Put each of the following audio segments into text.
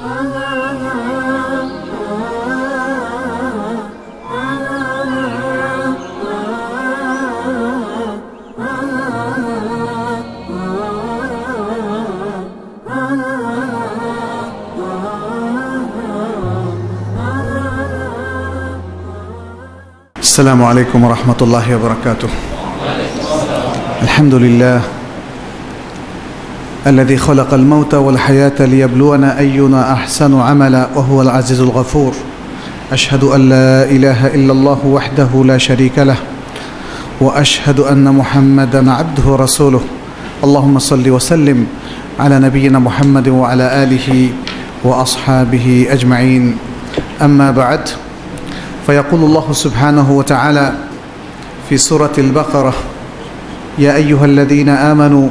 السلام عليكم ورحمة الله وبركاته. الحمد لله الذي خلق الموت والحياة ليبلونا أينا أحسن عملا وهو العزيز الغفور. أشهد أن لا إله إلا الله وحده لا شريك له وأشهد أن محمدا عبده ورسوله. اللهم صل وسلم على نبينا محمد وعلى آله وأصحابه أجمعين. أما بعد، فيقول الله سبحانه وتعالى في سورة البقرة: يا أيها الذين آمنوا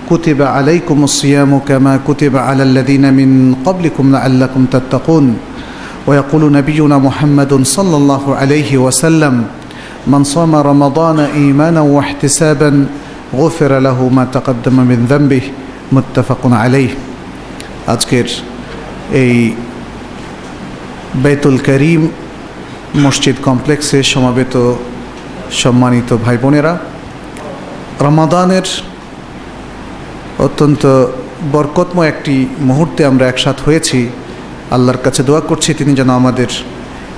كتب عليكم الصيام كما كتب على الذين من قبلكم لعلكم تتقون. ويقول نبينا محمد صلى الله عليه وسلم: من صام رمضان إيمانا واحتسابا غفر له ما تقدم من ذنبه. متفق عليه. আজকের এই বাইতুল করিম মসজিদ কমপ্লেক্সে সমাবেত সম্মানিত ভাই বোনেরা, রমাদানের অত্যন্ত বরকতময় একটি মুহূর্তে আমরা একসাথ হয়েছি। আল্লাহর কাছে দোয়া করছি তিনি যেন আমাদের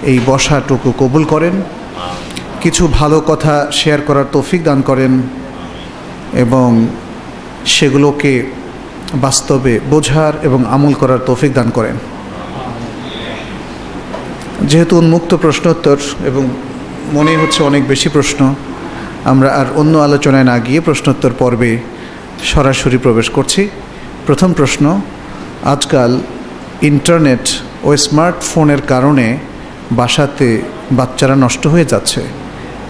এই বসাটুকু কবুল করেন, কিছু ভালো কথা শেয়ার করার তৌফিক দান করেন এবং সেগুলোকে বাস্তবে বোঝার এবং আমল করার তৌফিক দান করেন। যেহেতু উন্মুক্ত প্রশ্নোত্তর এবং মনে হচ্ছে অনেক বেশি প্রশ্ন, আমরা আর অন্য আলোচনায় না গিয়ে প্রশ্নোত্তর পর্বে সরাসরি প্রবেশ করছি। প্রথম প্রশ্ন: আজকাল ইন্টারনেট ও স্মার্টফোনের কারণে বাসাতে বাচ্চারা নষ্ট হয়ে যাচ্ছে,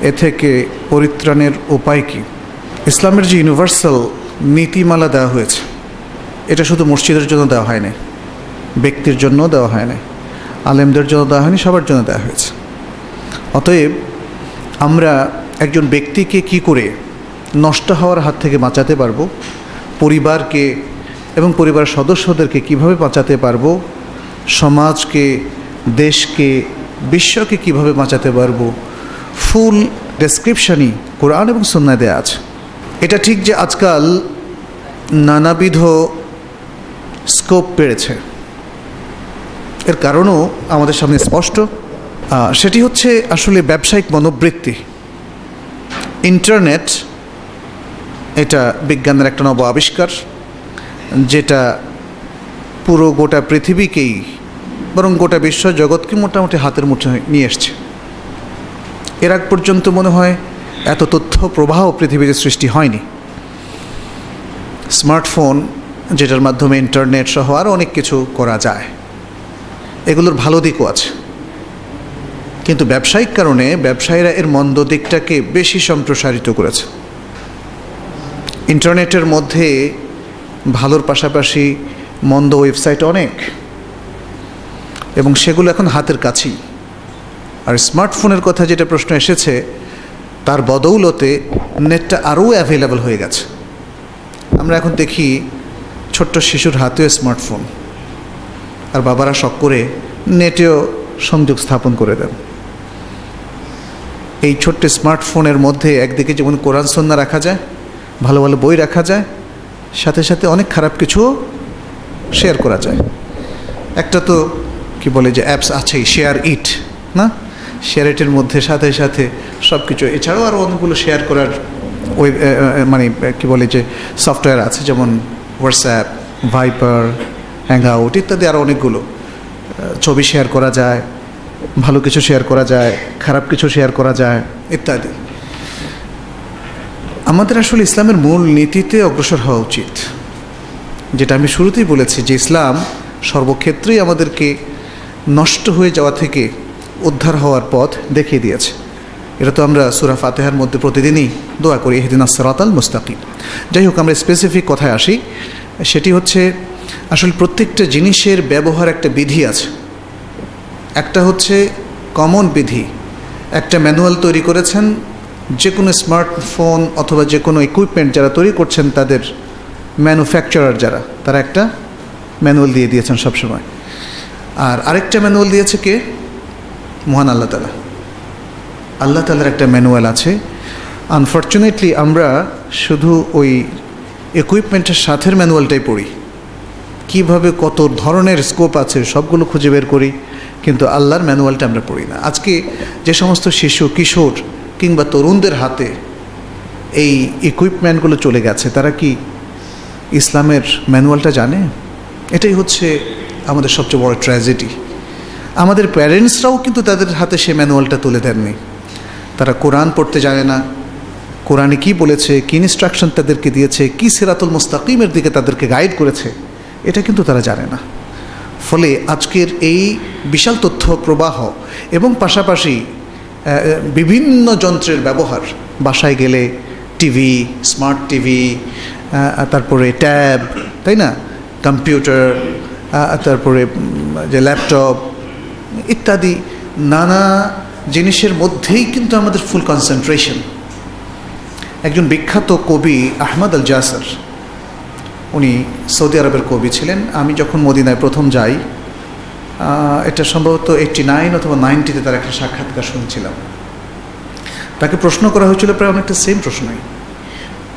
এ থেকে পরিত্রাণের উপায় কী? ইসলামের যে ইউনিভার্সাল নীতিমালা দেওয়া হয়েছে, এটা শুধু মসজিদের জন্য দেওয়া হয়নি, ব্যক্তির জন্য দেওয়া হয়নি, আলেমদের জন্য দেওয়া হয়নি, সবার জন্য দেওয়া হয়েছে। অতএব আমরা একজন ব্যক্তিকে কি করে নষ্ট হওয়ার হাত থেকে বাঁচাতে পারবো, পরিবারকে এবং পরিবারের সদস্যদেরকে কিভাবে বাঁচাতে পারবো, সমাজকে, দেশকে, বিশ্বকে কিভাবে বাঁচাতে পারবো, ফুল ডেসক্রিপশনই কোরআন এবং সুন্নাহয় দেয়া আছে। এটা ঠিক যে আজকাল নানাবিধ স্কোপ বেড়েছে, এর কারণও আমাদের সামনে স্পষ্ট। সেটি হচ্ছে আসলে ব্যবসায়িক মনোবৃত্তি। ইন্টারনেট এটা বিজ্ঞানের একটা নব আবিষ্কার, যেটা পুরো গোটা পৃথিবীকেই বরং গোটা বিশ্ব জগৎকে মোটামুটি হাতের মুঠোয় নিয়ে এসছে। এর আগ পর্যন্ত মনে হয় এত তথ্য প্রবাহ পৃথিবীতে সৃষ্টি হয়নি। স্মার্টফোন, যেটার মাধ্যমে ইন্টারনেট সহ আরও অনেক কিছু করা যায়, এগুলোর ভালো দিকও আছে, কিন্তু ব্যবসায়িক কারণে ব্যবসায়ীরা এর মন্দ দিকটাকে বেশি সম্প্রসারিত করেছে। ইন্টারনেটের মধ্যে ভালোর পাশাপাশি মন্দ ওয়েবসাইট অনেক, এবং সেগুলো এখন হাতের কাছেই। আর স্মার্টফোনের কথা যেটা প্রশ্ন এসেছে, তার বদৌলতে নেটটা আরও অ্যাভেলেবল হয়ে গেছে। আমরা এখন দেখি ছোট্ট শিশুর হাতেও স্মার্টফোন, আর বাবারা শখ করে নেটেও সংযোগ স্থাপন করে দেন। এই ছোট্ট স্মার্টফোনের মধ্যে একদিকে যেমন কোরআন সুন্নাহ রাখা যায়, ভালো ভালো বই রাখা যায়, সাথে সাথে অনেক খারাপ কিছুও শেয়ার করা যায়। একটা তো কি বলে যে অ্যাপস আছেই, শেয়ার ইট, না? শেয়ার ইটের মধ্যে সাথে সাথে সব কিছু, এছাড়াও আরও অনেকগুলো শেয়ার করার ওই মানে কি বলে যে সফটওয়্যার আছে, যেমন হোয়াটসঅ্যাপ, ভাইপার, হ্যাংআউট ইত্যাদি আরও অনেকগুলো। ছবি শেয়ার করা যায়, ভালো কিছু শেয়ার করা যায়, খারাপ কিছু শেয়ার করা যায় ইত্যাদি। আমাদের আসলে ইসলামের মূল নীতিতে অগ্রসর হওয়া উচিত, যেটা আমি শুরুতেই বলেছি যে ইসলাম সর্বক্ষেত্রেই আমাদেরকে নষ্ট হয়ে যাওয়া থেকে উদ্ধার হওয়ার পথ দেখিয়ে দিয়েছে। এটা তো আমরা সূরা ফাতিহার মধ্যে প্রতিদিনই দোয়া করি, ইহদিনাস সিরাতাল মুস্তাকিম। যাই হোক, আমরা স্পেসিফিক কথায় আসি। সেটি হচ্ছে আসলে প্রত্যেকটা জিনিসের ব্যবহার একটা বিধি আছে। একটা হচ্ছে কমন বিধি, একটা ম্যানুয়াল তৈরি করেছেন যে কোনো স্মার্টফোন অথবা যে কোনো ইকুইপমেন্ট যারা তৈরি করছেন, তাদের ম্যানুফ্যাকচারার যারা, তারা একটা ম্যানুয়াল দিয়ে দিয়েছেন সবসময়। আর আরেকটা ম্যানুয়াল দিয়েছে কে? মহান আল্লাহ তাআলা। আল্লাহ তাআলার একটা ম্যানুয়াল আছে। আনফর্চুনেটলি আমরা শুধু ওই ইকুইপমেন্টের সাথের ম্যানুয়ালটাই পড়ি, কিভাবে কত ধরনের স্কোপ আছে সবগুলো খুঁজে বের করি, কিন্তু আল্লাহর ম্যানুয়ালটা আমরা পড়ি না। আজকে যে সমস্ত শিশু, কিশোর কিংবা তরুণদের হাতে এই ইকুইপমেন্টগুলো চলে গেছে, তারা কি ইসলামের ম্যানুয়ালটা জানে? এটাই হচ্ছে আমাদের সবচেয়ে বড় ট্র্যাজেডি। আমাদের প্যারেন্টসরাও কিন্তু তাদের হাতে সে ম্যানুয়ালটা তুলে দেননি। তারা কোরআন পড়তে জানে না, কোরআনে কি বলেছে, কি ইনস্ট্রাকশন তাদেরকে দিয়েছে, কি সিরাতুল মুস্তাকিমের দিকে তাদেরকে গাইড করেছে, এটা কিন্তু তারা জানে না। ফলে আজকের এই বিশাল তথ্য প্রবাহ এবং পাশাপাশি বিভিন্ন যন্ত্রের ব্যবহার, বাসায় গেলে টিভি, স্মার্ট টিভি, তারপরে ট্যাব, তাই না, কম্পিউটার, তারপরে যে ল্যাপটপ ইত্যাদি নানা জিনিসের মধ্যেই কিন্তু আমাদের ফুল কনসেন্ট্রেশন। একজন বিখ্যাত কবি আহমদ আল জাসার, উনি সৌদি আরবের কবি ছিলেন। আমি যখন মদিনায় প্রথম যাই, এটা সম্ভবত 89 অথবা 90-তে তার একটা সাক্ষাৎকার শুনছিলাম। তাকে প্রশ্ন করা হয়েছিল প্রায় অনেকটা সেম প্রশ্নই।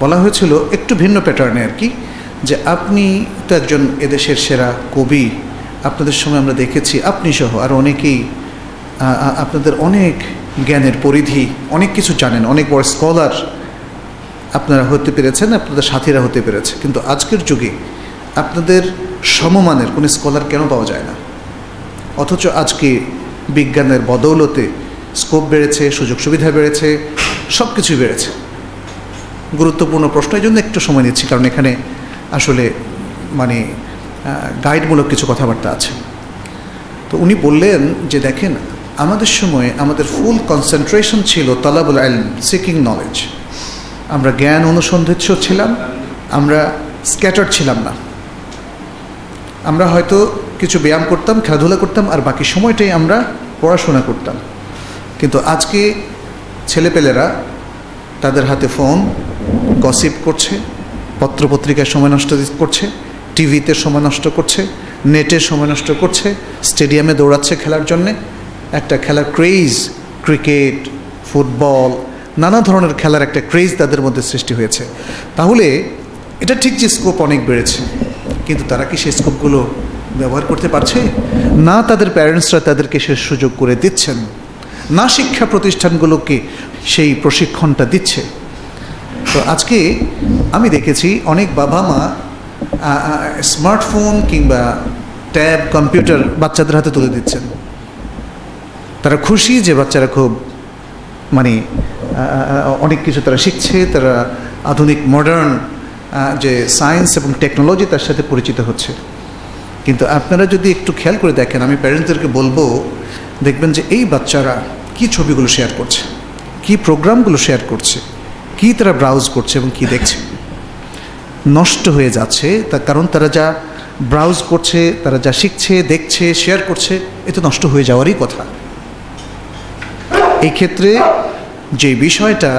বলা হয়েছিল একটু ভিন্ন প্যাটার্নে আর কি, যে আপনি তো একজন এদেশের সেরা কবি, আপনাদের সময় আমরা দেখেছি আপনি সহ আর অনেকেই, আপনাদের অনেক জ্ঞানের পরিধি, অনেক কিছু জানেন, অনেক বড় স্কলার আপনারা হতে পেরেছেন, আপনাদের সাথীরা হতে পেরেছে, কিন্তু আজকের যুগে আপনাদের সমমানের কোনো স্কলার কেন পাওয়া যায় না? অথচ আজকে বিজ্ঞানের বদৌলতে স্কোপ বেড়েছে, সুযোগ সুবিধা বেড়েছে, সব কিছুই বেড়েছে। গুরুত্বপূর্ণ প্রশ্ন, এই জন্য একটু সময় নিচ্ছি, কারণ এখানে আসলে মানে গাইডমূলক কিছু কথাবার্তা আছে। তো উনি বললেন যে দেখেন, আমাদের সময়ে আমাদের ফুল কনসেন্ট্রেশন ছিল তালাবুল ইলম, সিকিং নলেজ। আমরা জ্ঞান অনুসন্ধিৎস ছিলাম, আমরা স্ক্যাটার্ড ছিলাম না। আমরা হয়তো কিছু ব্যায়াম করতাম, খেলাধুলা করতাম, আর বাকি সময়টাই আমরা পড়াশোনা করতাম। কিন্তু আজকে ছেলেপেলেরা তাদের হাতে ফোন, গসিপ করছে, পত্রপত্রিকায় সময় নষ্ট করছে, টিভিতে সময় নষ্ট করছে, নেটে সময় নষ্ট করছে, স্টেডিয়ামে দৌড়াচ্ছে খেলার জন্যে। একটা খেলার ক্রেজ, ক্রিকেট, ফুটবল, নানা ধরনের খেলার একটা ক্রেজ তাদের মধ্যে সৃষ্টি হয়েছে। তাহলে এটা ঠিক যে স্কোপ অনেক বেড়েছে, কিন্তু তারা কি সেই স্কোপগুলো ব্যবহার করতে পারছে না? তাদের প্যারেন্টসরা তাদেরকে সে সুযোগ করে দিচ্ছেন না, শিক্ষা প্রতিষ্ঠানগুলোকে সেই প্রশিক্ষণটা দিচ্ছে। তো আজকে আমি দেখেছি অনেক বাবা মা স্মার্টফোন কিংবা ট্যাব, কম্পিউটার বাচ্চাদের হাতে তুলে দিচ্ছেন। তারা খুশি যে বাচ্চারা খুব মানে অনেক কিছু তারা শিখছে, তারা আধুনিক মডার্ন যে সায়েন্স এবং টেকনোলজি তার সাথে পরিচিত হচ্ছে। কিন্তু আপনারা যদি একটু খেয়াল করে দেখেন, আমি প্যারেন্টসদেরকে বলবো, দেখবেন যে এই বাচ্চারা কি ছবিগুলো শেয়ার করছে, কি প্রোগ্রামগুলো শেয়ার করছে, কি তারা ব্রাউজ করছে এবং কি দেখছে। নষ্ট হয়ে যাচ্ছে তার কারণ তারা যা ব্রাউজ করছে, তারা যা শিখছে, দেখছে, শেয়ার করছে, এ তো নষ্ট হয়ে যাওয়ারই কথা। এই ক্ষেত্রে যে বিষয়টা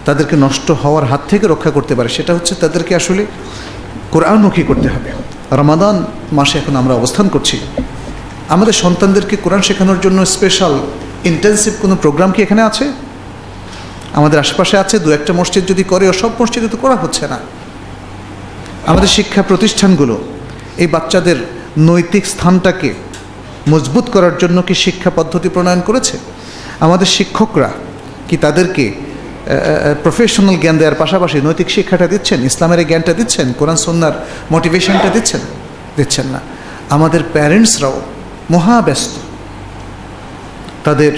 তাদেরকে নষ্ট হওয়ার হাত থেকে রক্ষা করতে পারে, সেটা হচ্ছে তাদেরকে আসলে কোরআনমুখী করতে হবে। রমাদান মাসে এখন আমরা অবস্থান করছি, আমাদের সন্তানদেরকে কোরআন শেখানোর জন্য স্পেশাল ইন্টেন্সিভ কোনো প্রোগ্রাম কি এখানে আছে? আমাদের আশেপাশে আছে, দু একটা মসজিদ যদি করে, ও সব মসজিদে তো করা হচ্ছে না। আমাদের শিক্ষা প্রতিষ্ঠানগুলো এই বাচ্চাদের নৈতিক স্থানটাকে মজবুত করার জন্য কি শিক্ষা পদ্ধতি প্রণয়ন করেছে? আমাদের শিক্ষকরা কি তাদেরকে প্রফেশনাল জ্ঞান দেওয়ার পাশাপাশি নৈতিক শিক্ষাটা দিচ্ছেন, ইসলামের জ্ঞানটা দিচ্ছেন, কোরআন সুন্নাহর মোটিভেশনটা দিচ্ছেন না। আমাদের প্যারেন্টসরাও মহাব্যস্ত তাদের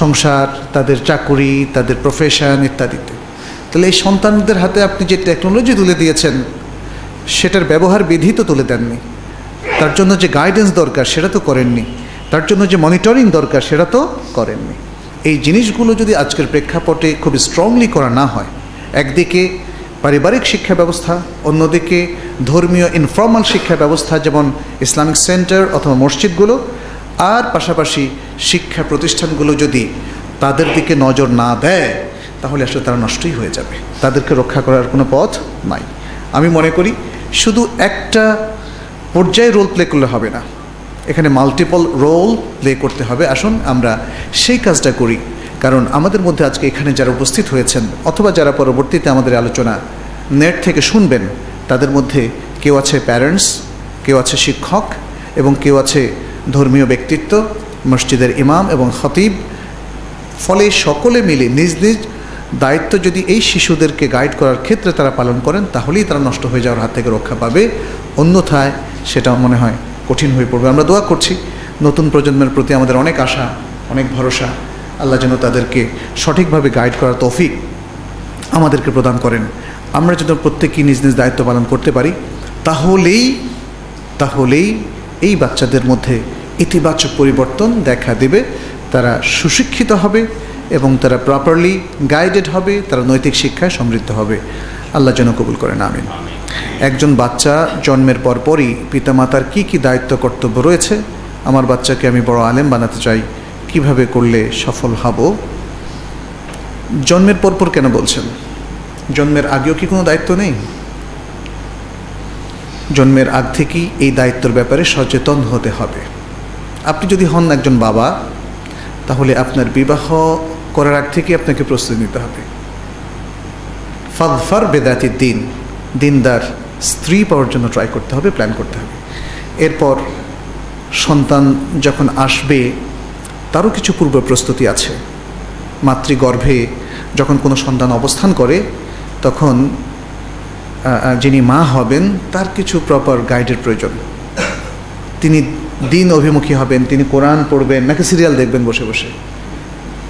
সংসার, তাদের চাকুরি, তাদের প্রফেশন ইত্যাদিতে। তাহলে এই সন্তানদের হাতে আপনি যে টেকনোলজি তুলে দিয়েছেন, সেটার ব্যবহার বিধি তো তুলে দেননি। তার জন্য যে গাইডেন্স দরকার সেটা তো করেননি, তার জন্য যে মনিটরিং দরকার সেটা তো করেননি। এই জিনিসগুলো যদি আজকের প্রেক্ষাপটে খুব স্ট্রংলি করা না হয়, একদিকে পারিবারিক শিক্ষা ব্যবস্থা, অন্যদিকে ধর্মীয় ইনফর্মাল শিক্ষা ব্যবস্থা যেমন ইসলামিক সেন্টার অথবা মসজিদগুলো, আর পাশাপাশি শিক্ষা প্রতিষ্ঠানগুলো যদি তাদের দিকে নজর না দেয়, তাহলে আসলে তারা নষ্টই হয়ে যাবে, তাদেরকে রক্ষা করার কোনো পথ নাই। আমি মনে করি শুধু একটা পর্যায়ে রোল প্লে করলে হবে না, এখানে মাল্টিপল রোল প্লে করতে হবে। আসুন আমরা সেই কাজটা করি, কারণ আমাদের মধ্যে আজকে এখানে যারা উপস্থিত হয়েছেন অথবা যারা পরবর্তীতে আমাদের আলোচনা নেট থেকে শুনবেন, তাদের মধ্যে কেউ আছে প্যারেন্টস, কেউ আছে শিক্ষক, এবং কেউ আছে ধর্মীয় ব্যক্তিত্ব, মসজিদের ইমাম এবং খতিব। ফলে সকলে মিলে নিজ নিজ দায়িত্ব যদি এই শিশুদেরকে গাইড করার ক্ষেত্রে তারা পালন করেন, তাহলেই তারা নষ্ট হয়ে যাওয়ার হাত থেকে রক্ষা পাবে। অন্যথায় সেটা মনে হয় কঠিন হয়ে পড়বে। আমরা দোয়া করছি নতুন প্রজন্মের প্রতি আমাদের অনেক আশা, অনেক ভরসা। আল্লাহ যেন তাদেরকে সঠিকভাবে গাইড করার তৌফিক আমাদেরকে প্রদান করেন। আমরা যেন প্রত্যেকেই নিজ নিজ দায়িত্ব পালন করতে পারি, তাহলেই এই বাচ্চাদের মধ্যে ইতিবাচক পরিবর্তন দেখা দেবে। তারা সুশিক্ষিত হবে এবং তারা প্রপারলি গাইডেড হবে, তারা নৈতিক শিক্ষায় সমৃদ্ধ হবে। আল্লাহ যেন কবুল করেন, আমিন। একজন বাচ্চা জন্মের পরপরই পিতামাতার কি কি দায়িত্ব কর্তব্য রয়েছে? আমার বাচ্চাকে আমি বড় আলেম বানাতে চাই, কিভাবে করলে সফল হব? জন্মের পরপর কেন বলছেন? জন্মের আগেও কি কোনো দায়িত্ব নেই? জন্মের আগ থেকেই এই দায়িত্বের ব্যাপারে সচেতন হতে হবে। আপনি যদি হন একজন বাবা, তাহলে আপনার বিবাহ করার আগ থেকেই আপনাকে প্রস্তুতি নিতে হবে। ফাদফার বেদাতি দিন, দিনদার স্ত্রী পাওয়ার জন্য ট্রাই করতে হবে, প্ল্যান করতে হবে। এরপর সন্তান যখন আসবে তারও কিছু পূর্ব প্রস্তুতি আছে। মাতৃগর্ভে যখন কোনো সন্তান অবস্থান করে, তখন যিনি মা হবেন তার কিছু প্রপার গাইডের প্রয়োজন। তিনি দিন অভিমুখী হবেন, তিনি কোরআন পড়বেন নাকি সিরিয়াল দেখবেন বসে বসে?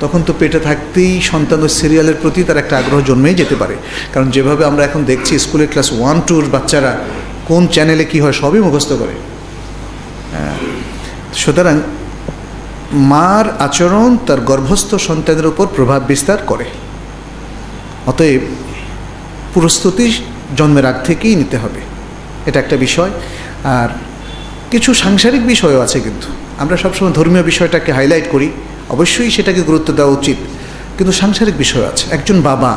তখন তো পেটে থাকতেই সন্তান ওই সিরিয়ালের প্রতি তার একটা আগ্রহ জন্মেই যেতে পারে। কারণ যেভাবে আমরা এখন দেখছি স্কুলের ক্লাস 1-2 বাচ্চারা কোন চ্যানেলে কি হয় সবই মুখস্থ করে। সুতরাং মার আচরণ তার গর্ভস্থ সন্তানের উপর প্রভাব বিস্তার করে। অতএব প্রস্তুতি জন্মের আগ থেকেই নিতে হবে, এটা একটা বিষয়। আর কিছু সাংসারিক বিষয়ও আছে, কিন্তু আমরা সবসময় ধর্মীয় বিষয়টাকে হাইলাইট করি, অবশ্যই সেটাকে গুরুত্ব দেওয়া উচিত, কিন্তু সাংসারিক বিষয় আছে। একজন বাবা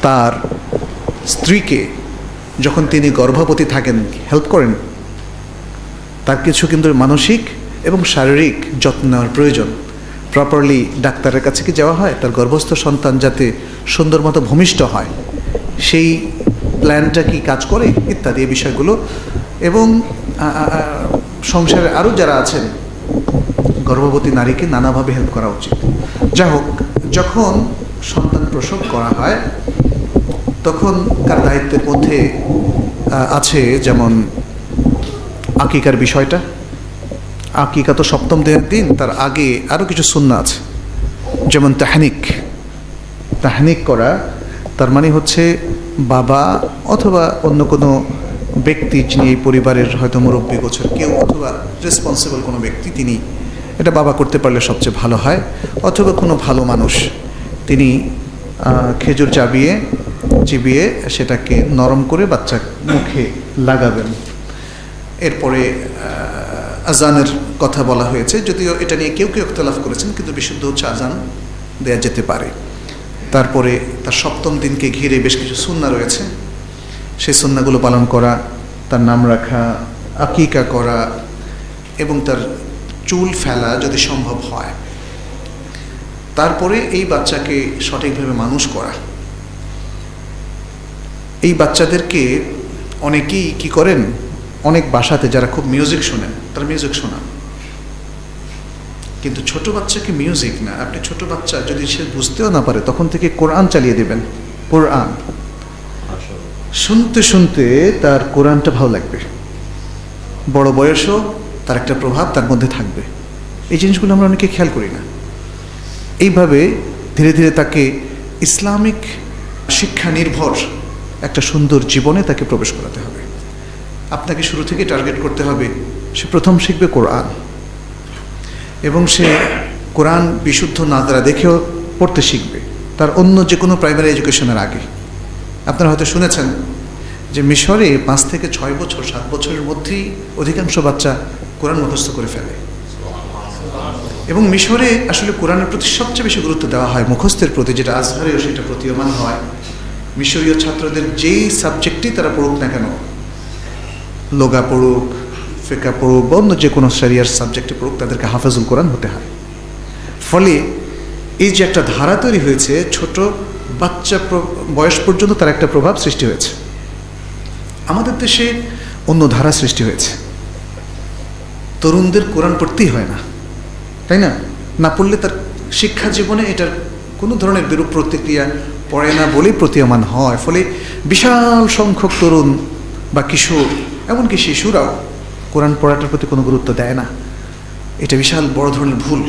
তার স্ত্রীকে যখন তিনি গর্ভবতী থাকেন হেল্প করেন, তার কিছু কিন্তু মানসিক এবং শারীরিক যত্ন নেওয়ার প্রয়োজন। প্রপারলি ডাক্তারের কাছে কি যাওয়া হয় তার গর্ভস্থ সন্তান যাতে সুন্দর মতো ভূমিষ্ঠ হয়, সেই প্ল্যানটা কি কাজ করে ইত্যাদি এই বিষয়গুলো। এবং সংসারে আরও যারা আছেন গর্ভবতী নারীকে নানাভাবে হেল্প করা উচিত। যা হোক, যখন সন্তান প্রসব করা হয় তখন কার দায়িত্বের মধ্যে আছে, যেমন আকিকার বিষয়টা। আকিকা তো 7ম দিনের দিন, তার আগে আরও কিছু সুন্নাহ আছে, যেমন তাহনিক করা। তার মানে হচ্ছে বাবা অথবা অন্য কোনো ব্যক্তি যিনি এই পরিবারের হয়তো মুরব্বী গোছের কেউ অথবা রেসপন্সিবল কোনো ব্যক্তি, তিনি এটা বাবা করতে পারলে সবচেয়ে ভালো হয়। অথবা কোনো ভালো মানুষ তিনি খেজুর চিবিয়ে সেটাকে নরম করে বাচ্চার মুখে লাগাবেন। এরপরে আজানের কথা বলা হয়েছে, যদিও এটা নিয়ে কেউ ইখতিলাফ করেছেন, কিন্তু বিশুদ্ধ হচ্ছে আজান দেয়া যেতে পারে। তারপরে তার 7ম দিনকে ঘিরে বেশ কিছু সুন্নাহ রয়েছে, সেই সুন্নাহগুলো পালন করা, তার নাম রাখা, আকিকা করা এবং তার চুল ফেলা যদি সম্ভব হয়। তারপরে এই বাচ্চাকে সঠিকভাবে মানুষ করা। এই বাচ্চাদেরকে অনেকেই কি করেন, অনেক বাসাতে যারা খুব মিউজিক শোনেন তারা মিউজিক শোনান, কিন্তু ছোট বাচ্চাকে মিউজিক না, আপনি ছোট বাচ্চা যদি সে বুঝতেও না পারে তখন থেকে কোরআন চালিয়ে দেবেন। কোরআন শুনতে শুনতে তার কোরআনটা ভালো লাগবে, বড় বয়সও তার একটা প্রভাব তার মধ্যে থাকবে। এই জিনিসগুলো আমরা অনেকে খেয়াল করি না। এইভাবে ধীরে ধীরে তাকে ইসলামিক শিক্ষা নির্ভর একটা সুন্দর জীবনে তাকে প্রবেশ করাতে হবে। আপনাকে শুরু থেকে টার্গেট করতে হবে, সে প্রথম শিখবে কোরআন, এবং সে কোরআন বিশুদ্ধ নাদরা দেখেও পড়তে শিখবে তার অন্য যে কোনো প্রাইমারি এডুকেশনের আগে। আপনারা হয়তো শুনেছেন যে মিশরে 5 থেকে 6 বছর 7 বছরের মধ্যেই অধিকাংশ বাচ্চা কোরআন মুখস্থ করে ফেলে। এবং মিশরে আসলে কোরআনের প্রতি সবচেয়ে বেশি গুরুত্ব দেওয়া হয় মুখস্থের প্রতি, যেটা আজহারেও সেটা প্রতীয়মান হয়। মিশরীয় ছাত্রদের যেই সাবজেক্টই তারা পড়ুক না কেন, লোগা পড়ুক, ফিকহ পড়ুক বা অন্য যে কোনো শরিয়ার সাবজেক্টে পড়ুক, তাদেরকে হাফেজুল কোরআন হতে হয়। ফলে এই যে একটা ধারা তৈরি হয়েছে, ছোট বাচ্চা বয়স পর্যন্ত তার একটা প্রভাব সৃষ্টি হয়েছে। আমাদের দেশে অন্য ধারা সৃষ্টি হয়েছে, তরুণদের কোরআন পড়তেই হয় না, তাই না? না পড়লে তার শিক্ষা জীবনে এটার কোনো ধরনের বিরূপ প্রতিক্রিয়া পড়ে না বলেই প্রতীয়মান হয়। ফলে বিশাল সংখ্যক তরুণ বা কিশোর, এমনকি শিশুরাও কোরআন পড়াটার প্রতি কোনো গুরুত্ব দেয় না। এটা বিশাল বড় ধরনের ভুল।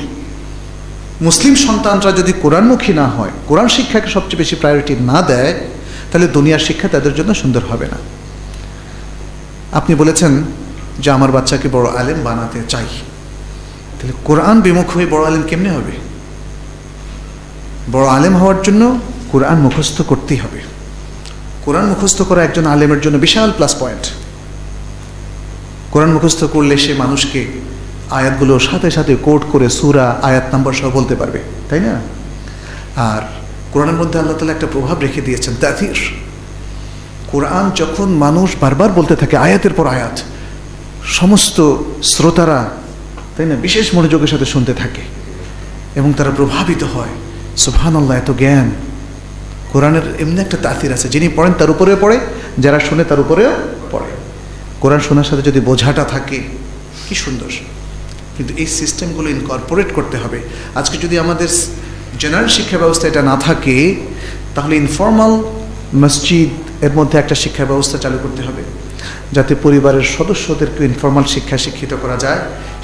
মুসলিম সন্তানরা যদি কোরআনমুখী না হয়, কোরআন শিক্ষাকে সবচেয়ে বেশি প্রায়োরিটি না দেয়, তাহলে দুনিয়ার শিক্ষা তাদের জন্য সুন্দর হবে না। আপনি বলেছেন যে আমার বাচ্চাকে বড় আলেম বানাতে চাই, তাহলে কোরআন বিমুখ হয়ে বড় আলেম কেমনে হবে? বড় আলেম হওয়ার জন্য কোরআন মুখস্থ করতেই হবে। কোরআন মুখস্থ করা একজন আলেমের জন্য বিশাল প্লাস পয়েন্ট। কোরআন মুখস্থ করলে সে মানুষকে আয়াতগুলো সাথে সাথে কোট করে সূরা আয়াত নাম্বার সহ বলতে পারবে, তাই না? আর কোরআনের মধ্যে আল্লাহ তাআলা একটা প্রভাব রেখে দিয়েছেন, তা'থীর। কোরআন যখন মানুষ বারবার বলতে থাকে আয়াতের পর আয়াত, সমস্ত শ্রোতারা, তাই না, বিশেষ মনোযোগের সাথে শুনতে থাকে এবং তারা প্রভাবিত হয়। সুবহানাল্লাহ, এত জ্ঞান! কোরআনের এমনি একটা তা'থীর আছে, যিনি পড়েন তার উপরেও পড়ে, যারা শুনে তার উপরেও পড়ে। কোরআন শোনার সাথে যদি বোঝাটা থাকে, কি সুন্দর! কিন্তু এই সিস্টেমগুলো ইনকর্পোরেট করতে হবে। আজকে যদি আমাদের জেনারেল শিক্ষা ব্যবস্থা এটা না থাকে, তাহলে ইনফর্মাল মসজিদ এর মধ্যে একটা শিক্ষা ব্যবস্থা চালু করতে হবে, যাতে পরিবারের সদস্যদেরকে ইনফর্মাল শিক্ষা শিক্ষিত করা যায়,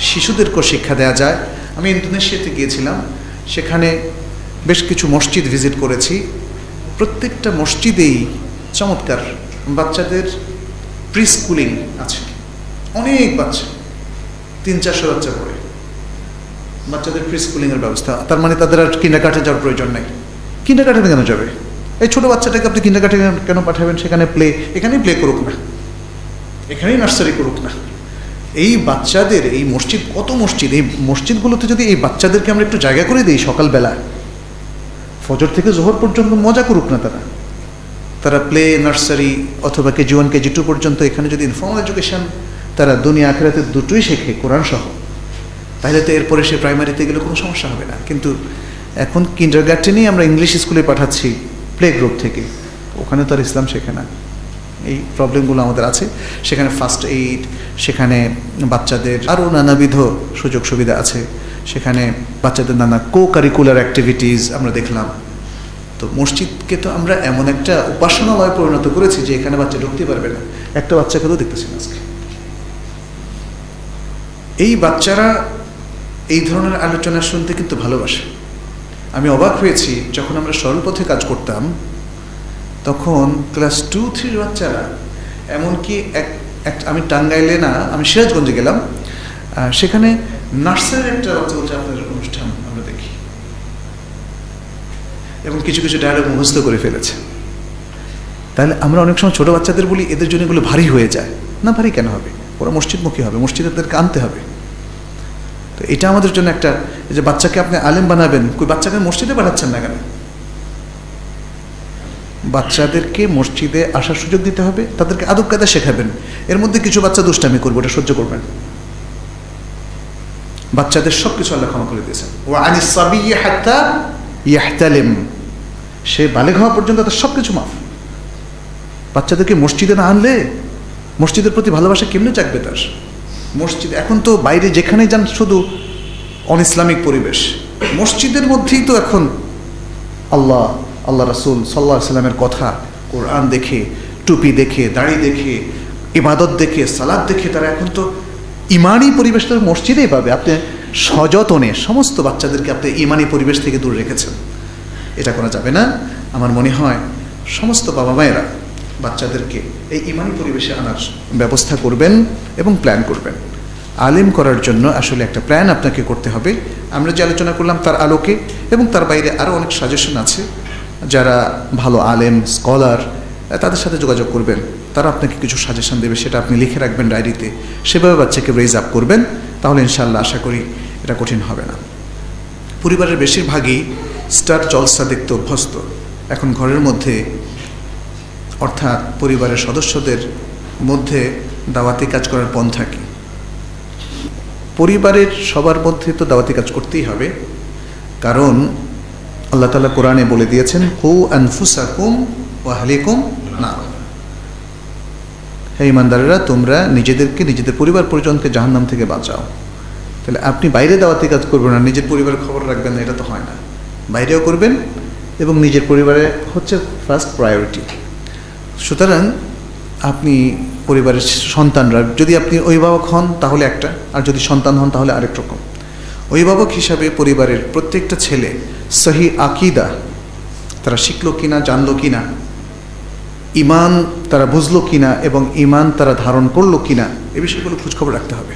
শিশুদেরকেও শিক্ষা দেওয়া যায়। আমি ইন্দোনেশিয়াতে গিয়েছিলাম, সেখানে বেশ কিছু মসজিদ ভিজিট করেছি। প্রত্যেকটা মসজিদেই চমৎকার বাচ্চাদের প্রি স্কুলিং আছে, অনেক বাচ্চা, 300-400 বাচ্চা পড়ে, বাচ্চাদের প্রি স্কুলিংয়ের ব্যবস্থা। তার মানে তাদের আর কিন্ডারগার্টেনে যাওয়ার প্রয়োজন নেই। কিন্ডারগার্টেনে কেন যাবে? এই ছোটো বাচ্চাটাকে আপনি কিন্ডারগার্টেনে কেন পাঠাবেন? সেখানে এখানেই প্লে করুক না, এখানেই নার্সারি করুক না। এই বাচ্চাদের এই মসজিদ, কত মসজিদ, এই মসজিদগুলোতে যদি এই বাচ্চাদেরকে আমরা একটু জায়গা করে দিই, সকালবেলা ফজর থেকে জোহর পর্যন্ত মজা করুক না তারা প্লে, নার্সারি অথবা কেজি 1 কেজি 2 পর্যন্ত এখানে যদি ইনফর্মাল এডুকেশন তারা দুনিয়া আখিরাতে দুটোই শেখে কোরআন সহ, তাহলে তো এরপরে সে প্রাইমারিতে গেলে কোনো সমস্যা হবে না। কিন্তু এখন কিন্ডারগার্টেনেই আমরা ইংলিশ স্কুলে পাঠাচ্ছি প্লে গ্রুপ থেকে, ওখানে তো আর ইসলাম শেখে না। এই প্রবলেমগুলো আমাদের আছে। সেখানে ফার্স্ট এইড, সেখানে বাচ্চাদের আরও নানাবিধ সুযোগ সুবিধা আছে, সেখানে বাচ্চাদের নানা কো কারিকুলার অ্যাক্টিভিটিস আমরা দেখলাম। তো মসজিদকে তো আমরা এমন একটা উপাসনালয় পরিণত করেছি যে এখানে বাচ্চা ঢুকতে পারবে না। একটা বাচ্চাকে তো দেখতেছি না আজকে। এই বাচ্চারা এই ধরনের আলোচনা শুনতে কিন্তু ভালোবাসে। আমি অবাক হয়েছি, যখন আমরা সরল পথে কাজ করতাম তখন ক্লাস 2-3 বাচ্চারা, এমনকি আমি টাঙ্গাইলে না, আমি সিরাজগঞ্জে গেলাম, সেখানে নার্সারির একটা বাচ্চা বলছে আপনাদের অনুষ্ঠান আমরা দেখি, এবং কিছু কিছু ডায়লগ মুখস্থ করে ফেলেছে। তাহলে আমরা অনেক সময় ছোটো বাচ্চাদের বলি এদের জন্য এগুলো ভারী হয়ে যায়। না, ভারী কেন হবে? ওরা মসজিদমুখী হবে, মসজিদে তাদেরকে আনতে হবে। তো এটা আমাদের জন্য একটা, যে বাচ্চাকে আপনি আলেম বানাবেন, কই বাচ্চাকে মসজিদে পাঠাচ্ছেন না কেন? বাচ্চাদেরকে মসজিদে আসার সুযোগ দিতে হবে, তাদেরকে আদব কায়দা শেখাবেন। এর মধ্যে কিছু বাচ্চা দুষ্টামি করবে, ওটা সহ্য করবেন। বাচ্চাদের সব কিছু আল্লাহ ক্ষমা করে দিয়েছেন। ওয়া আনিস সাবিয়্যি হাত্তা ইয়াহতালিম, সে বালেগ হওয়া পর্যন্ত তার সব কিছু মাফ। বাচ্চাদেরকে মসজিদে না আনলে মসজিদের প্রতি ভালোবাসা কেমনে জাগবে তার? মসজিদ এখন তো বাইরে যেখানে যান শুধু অন ইসলামিক পরিবেশ। মসজিদের মধ্যেই তো এখন আল্লাহ রাসূল সাল্লাল্লাহু আলাইহি ওয়াসাল্লামের কথা, কোরআন দেখে, টুপি দেখে, দাড়ি দেখে, ইবাদত দেখে, সালাত দেখে তারা এখন তো ইমানি পরিবেশ তো মসজিদেই পাবে। আপনি সযতনে সমস্ত বাচ্চাদেরকে আপনি ইমানি পরিবেশ থেকে দূরে রেখেছেন, এটা করা যাবে না। আমার মনে হয় সমস্ত বাবা মায়েরা বাচ্চাদেরকে এই ইমানি পরিবেশে আনার ব্যবস্থা করবেন এবং প্ল্যান করবেন। আলেম করার জন্য আসলে একটা প্ল্যান আপনাকে করতে হবে। আমরা যে আলোচনা করলাম তার আলোকে, এবং তার বাইরে আরও অনেক সাজেশন আছে। যারা ভালো আলেম, স্কলার, তাদের সাথে যোগাযোগ করবেন, তারা আপনাকে কিছু সাজেশন দেবে, সেটা আপনি লিখে রাখবেন ডায়েরিতে, সেভাবে বাচ্চাকে রেজ আপ করবেন। তাহলে ইনশাআল্লাহ আশা করি এটা কঠিন হবে না। পরিবারের বেশিরভাগই স্টার জলসা দেখতে অভ্যস্ত। এখন ঘরের মধ্যে, অর্থাৎ পরিবারের সদস্যদের মধ্যে দাওয়াতি কাজ করার পন্থা কি? পরিবারের সবার মধ্যে তো দাওয়াতি কাজ করতেই হবে, কারণ আল্লাহ তাআলা কোরআনে বলে দিয়েছেন, কু আনফুসাকুম ওয়া আহলিকুম নার। হে ইমানদারেরা, তোমরা নিজেদেরকে, নিজেদের পরিবার পরিজনকে জাহান্নাম থেকে বাঁচাও। তাহলে আপনি বাইরে দাওয়াতি কাজ করবেন না, নিজের পরিবারের খবর রাখবেন না, এটা তো হয় না। বাইরেও করবেন এবং নিজের পরিবারে হচ্ছে ফার্স্ট প্রায়োরিটি। সুতরাং আপনি পরিবারের সন্তানরা, যদি আপনি অভিভাবক হন তাহলে একটা, আর যদি সন্তান হন তাহলে আরেক রকম। অভিভাবক হিসাবে পরিবারের প্রত্যেকটা ছেলে সহি আকিদা তারা শিখলো কিনা, জানলো কিনা, ইমান তারা বুঝলো কিনা এবং ইমান তারা ধারণ করলো কিনা, এই বিষয়গুলো খোঁজখবর রাখতে হবে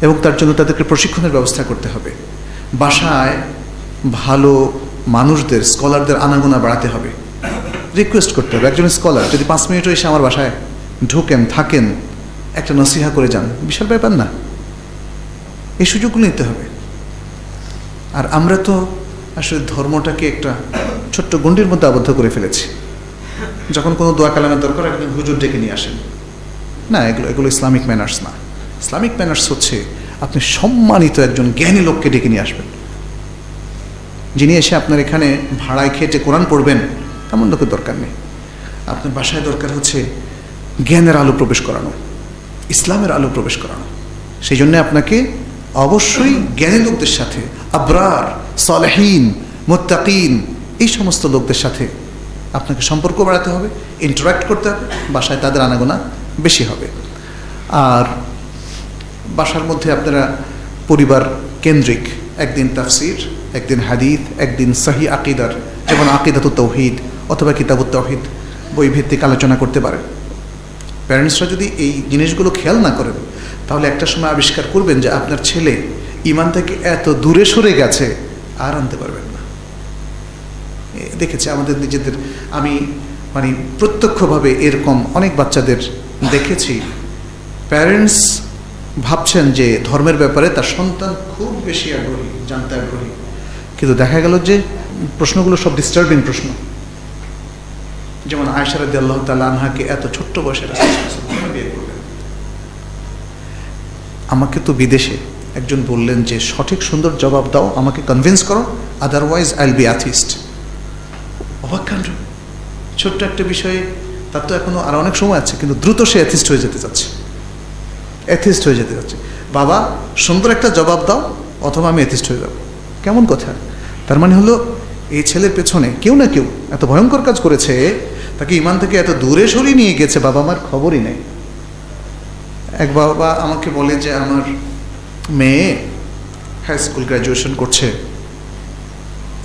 এবং তার জন্য তাদেরকে প্রশিক্ষণের ব্যবস্থা করতে হবে। বাসায় ভালো মানুষদের, স্কলারদের আনাগোনা বাড়াতে হবে, রিকোয়েস্ট করতে হবে। একজন স্কলার যদি 5 মিনিটও এসে আমার বাসায় ঢুকেন, থাকেন, একটা নসিহা করে যান, বিশাল ব্যাপার না? এই সুযোগগুলো নিতে হবে। আর আমরা তো আসলে ধর্মটাকে একটা ছোট্ট গণ্ডির মধ্যে আবদ্ধ করে ফেলেছি। যখন কোনো দোয়া কালামের দরকার একজন হুজুর ডেকে নিয়ে আসেন, না, এগুলো ইসলামিক ম্যানার্স না। ইসলামিক ম্যানার্স হচ্ছে আপনি সম্মানিত একজন জ্ঞানী লোককে ডেকে নিয়ে আসবেন, যিনি এসে আপনার এখানে ভাড়ায় খেটে কোরআন পড়বেন, এমন লোকের দরকার নেই। আপনার বাসায় দরকার হচ্ছে জ্ঞানের আলো প্রবেশ করানো, ইসলামের আলো প্রবেশ করানো। সেই জন্য আপনাকে অবশ্যই জ্ঞানী লোকদের সাথে, আবরার, সালেহীন, মুত্তাকিন, এই সমস্ত লোকদের সাথে আপনাকে সম্পর্ক বাড়াতে হবে, ইন্টারাক্ট করতে হবে, বাসায় তাদের আনাগোনা বেশি হবে। আর বাসার মধ্যে আপনারা পরিবার কেন্দ্রিক একদিন তাফসির, একদিন হাদিস, একদিন সহি আকিদার, যেমন আকিদাতুত তাওহীদ অথবা কিতাবুত তাওহীদ বই ভিত্তিক আলোচনা করতে পারেন। প্যারেন্টসরা যদি এই জিনিসগুলো খেয়াল না করেন তাহলে একটা সময় আবিষ্কার করবেন যে আপনার ছেলে ইমান থেকে এত দূরে সরে গেছে, আর আনতে পারবেন না। দেখেছি আমাদের নিজেদের, আমি মানে প্রত্যক্ষভাবে এরকম অনেক বাচ্চাদের দেখেছি। প্যারেন্টস ভাবছেন যে ধর্মের ব্যাপারে তার সন্তান খুব বেশি আগ্রহী, জানতে আগ্রহী, কিন্তু দেখা গেল যে প্রশ্নগুলো সব ডিস্টার্বিং প্রশ্ন। যেমন আয়েশা রাদিয়াল্লাহু তাআলা আনহাকে এত ছোট্ট বয়সে বিয়ে করলেন। আমাকে তো বিদেশে একজন বললেন যে সঠিক সুন্দর জবাব দাও, আমাকে কনভিন্স করো, otherwise I will be atheist. অবাক কাণ্ড, ছোট্ট একটা বিষয়ে, তার তো এখনো আর অনেক সময় আছে, কিন্তু দ্রুত সে অ্যাথিস্ট হয়ে যেতে চাচ্ছে, অ্যাথিস্ট হয়ে যেতে চাচ্ছে। বাবা সুন্দর একটা জবাব দাও অথবা আমি অ্যাথিস্ট হয়ে যাব। কেমন কথা? তার মানে হলো এই ছেলের পেছনে কেউ না কেউ এত ভয়ঙ্কর কাজ করেছে, তাকে ইমান থেকে এত দূরে সরিয়ে নিয়ে গেছে, বাবা মার খবরই নেই। এক বাবা আমাকে বলে যে আমার মেয়ে হাই স্কুল গ্র্যাজুয়েশন করছে,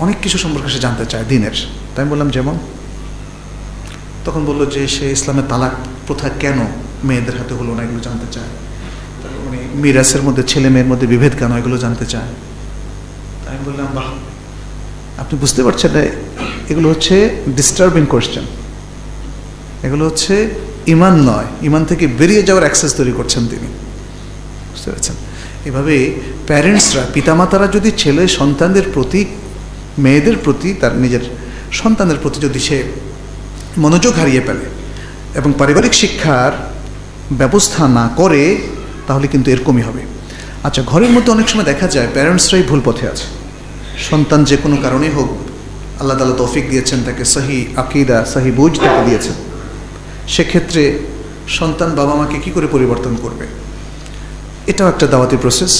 অনেক কিছু সম্পর্কে সে জানতে চায় দিনের। তাই আমি বললাম যেমন? তখন বললো যে সে ইসলামের তালাক প্রথা কেন মেয়েদের হাতে হলো না, এগুলো জানতে চায়। মানে মিরাসের মধ্যে ছেলে মেয়ের মধ্যে বিভেদ কেন, এগুলো জানতে চায়। আমি বললাম বাহ, আপনি বুঝতে পারছেন না, এগুলো হচ্ছে ডিস্টার্বিং কোয়েশ্চেন, এগুলো হচ্ছে ইমান নয়, ইমান থেকে বেরিয়ে যাওয়ার অ্যাক্সেস তৈরি করছেন তিনি, বুঝতে পারছেন? এভাবে প্যারেন্টসরা, পিতামাতারা যদি ছেলে সন্তানদের প্রতি, মেয়েদের প্রতি, তার নিজের সন্তানের প্রতি যদি সে মনোযোগ হারিয়ে ফেলে এবং পারিবারিক শিক্ষার ব্যবস্থা না করে, তাহলে কিন্তু এরকমই হবে। আচ্ছা, ঘরের মধ্যে অনেক সময় দেখা যায় প্যারেন্টসরাই ভুল পথে আছে। সন্তান যে কোনো কারণেই হোক, আল্লাহ তাআলা তৌফিক দিয়েছেন, তাকে সহি আকিদা, সহি বুঝ তাকে দিয়েছেন, সেক্ষেত্রে সন্তান বাবা মাকে কী করে পরিবর্তন করবে? এটাও একটা দাওয়াতি প্রসেস।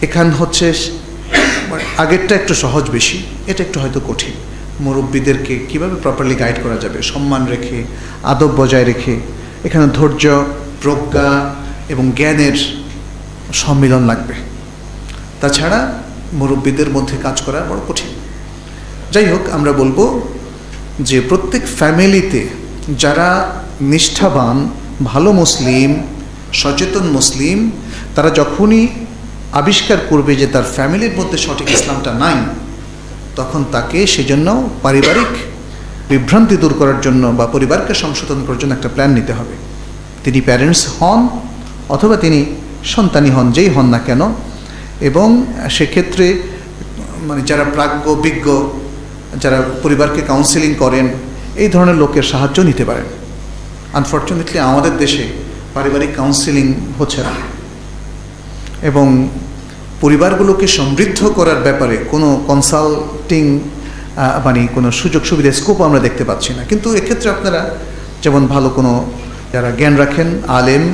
এখান হচ্ছে আগেরটা একটু সহজ বেশি, এটা একটু হয়তো কঠিন। মুরব্বীদেরকে কীভাবে প্রপারলি গাইড করা যাবে, সম্মান রেখে, আদব বজায় রেখে, এখানে ধৈর্য, প্রজ্ঞা এবং জ্ঞানের সম্মিলন লাগবে। তাছাড়া মুরব্বীদের মধ্যে কাজ করা বড় কঠিন। যাই হোক, আমরা বলবো যে প্রত্যেক ফ্যামিলিতে যারা নিষ্ঠাবান, ভালো মুসলিম, সচেতন মুসলিম, তারা যখনই আবিষ্কার করবে যে তার ফ্যামিলির মধ্যে সঠিক ইসলামটা নাই, তখন তাকে সেজন্য পারিবারিক বিভ্রান্তি দূর করার জন্য বা পরিবারকে সংশোধন করার জন্য একটা প্ল্যান নিতে হবে। তিনি প্যারেন্টস হন অথবা তিনি সন্তানই হন, যেই হন না কেন। এবং সেক্ষেত্রে মানে যারা প্রাজ্ঞ, বিজ্ঞ, যারা পরিবারকে কাউন্সেলিং করেন, এই ধরনের লোকের সাহায্য নিতে পারেন। আনফর্চুনেটলি আমাদের দেশে পারিবারিক কাউন্সেলিং হচ্ছে না। এবং পরিবারগুলোকে সমৃদ্ধ করার ব্যাপারে কোনো কনসাল্টিং মানে কোনো সুযোগ সুবিধা স্কোপ আমরা দেখতে পাচ্ছি না। কিন্তু এক্ষেত্রে আপনারা যেমন ভালো কোনো যারা জ্ঞান রাখেন, আলেম,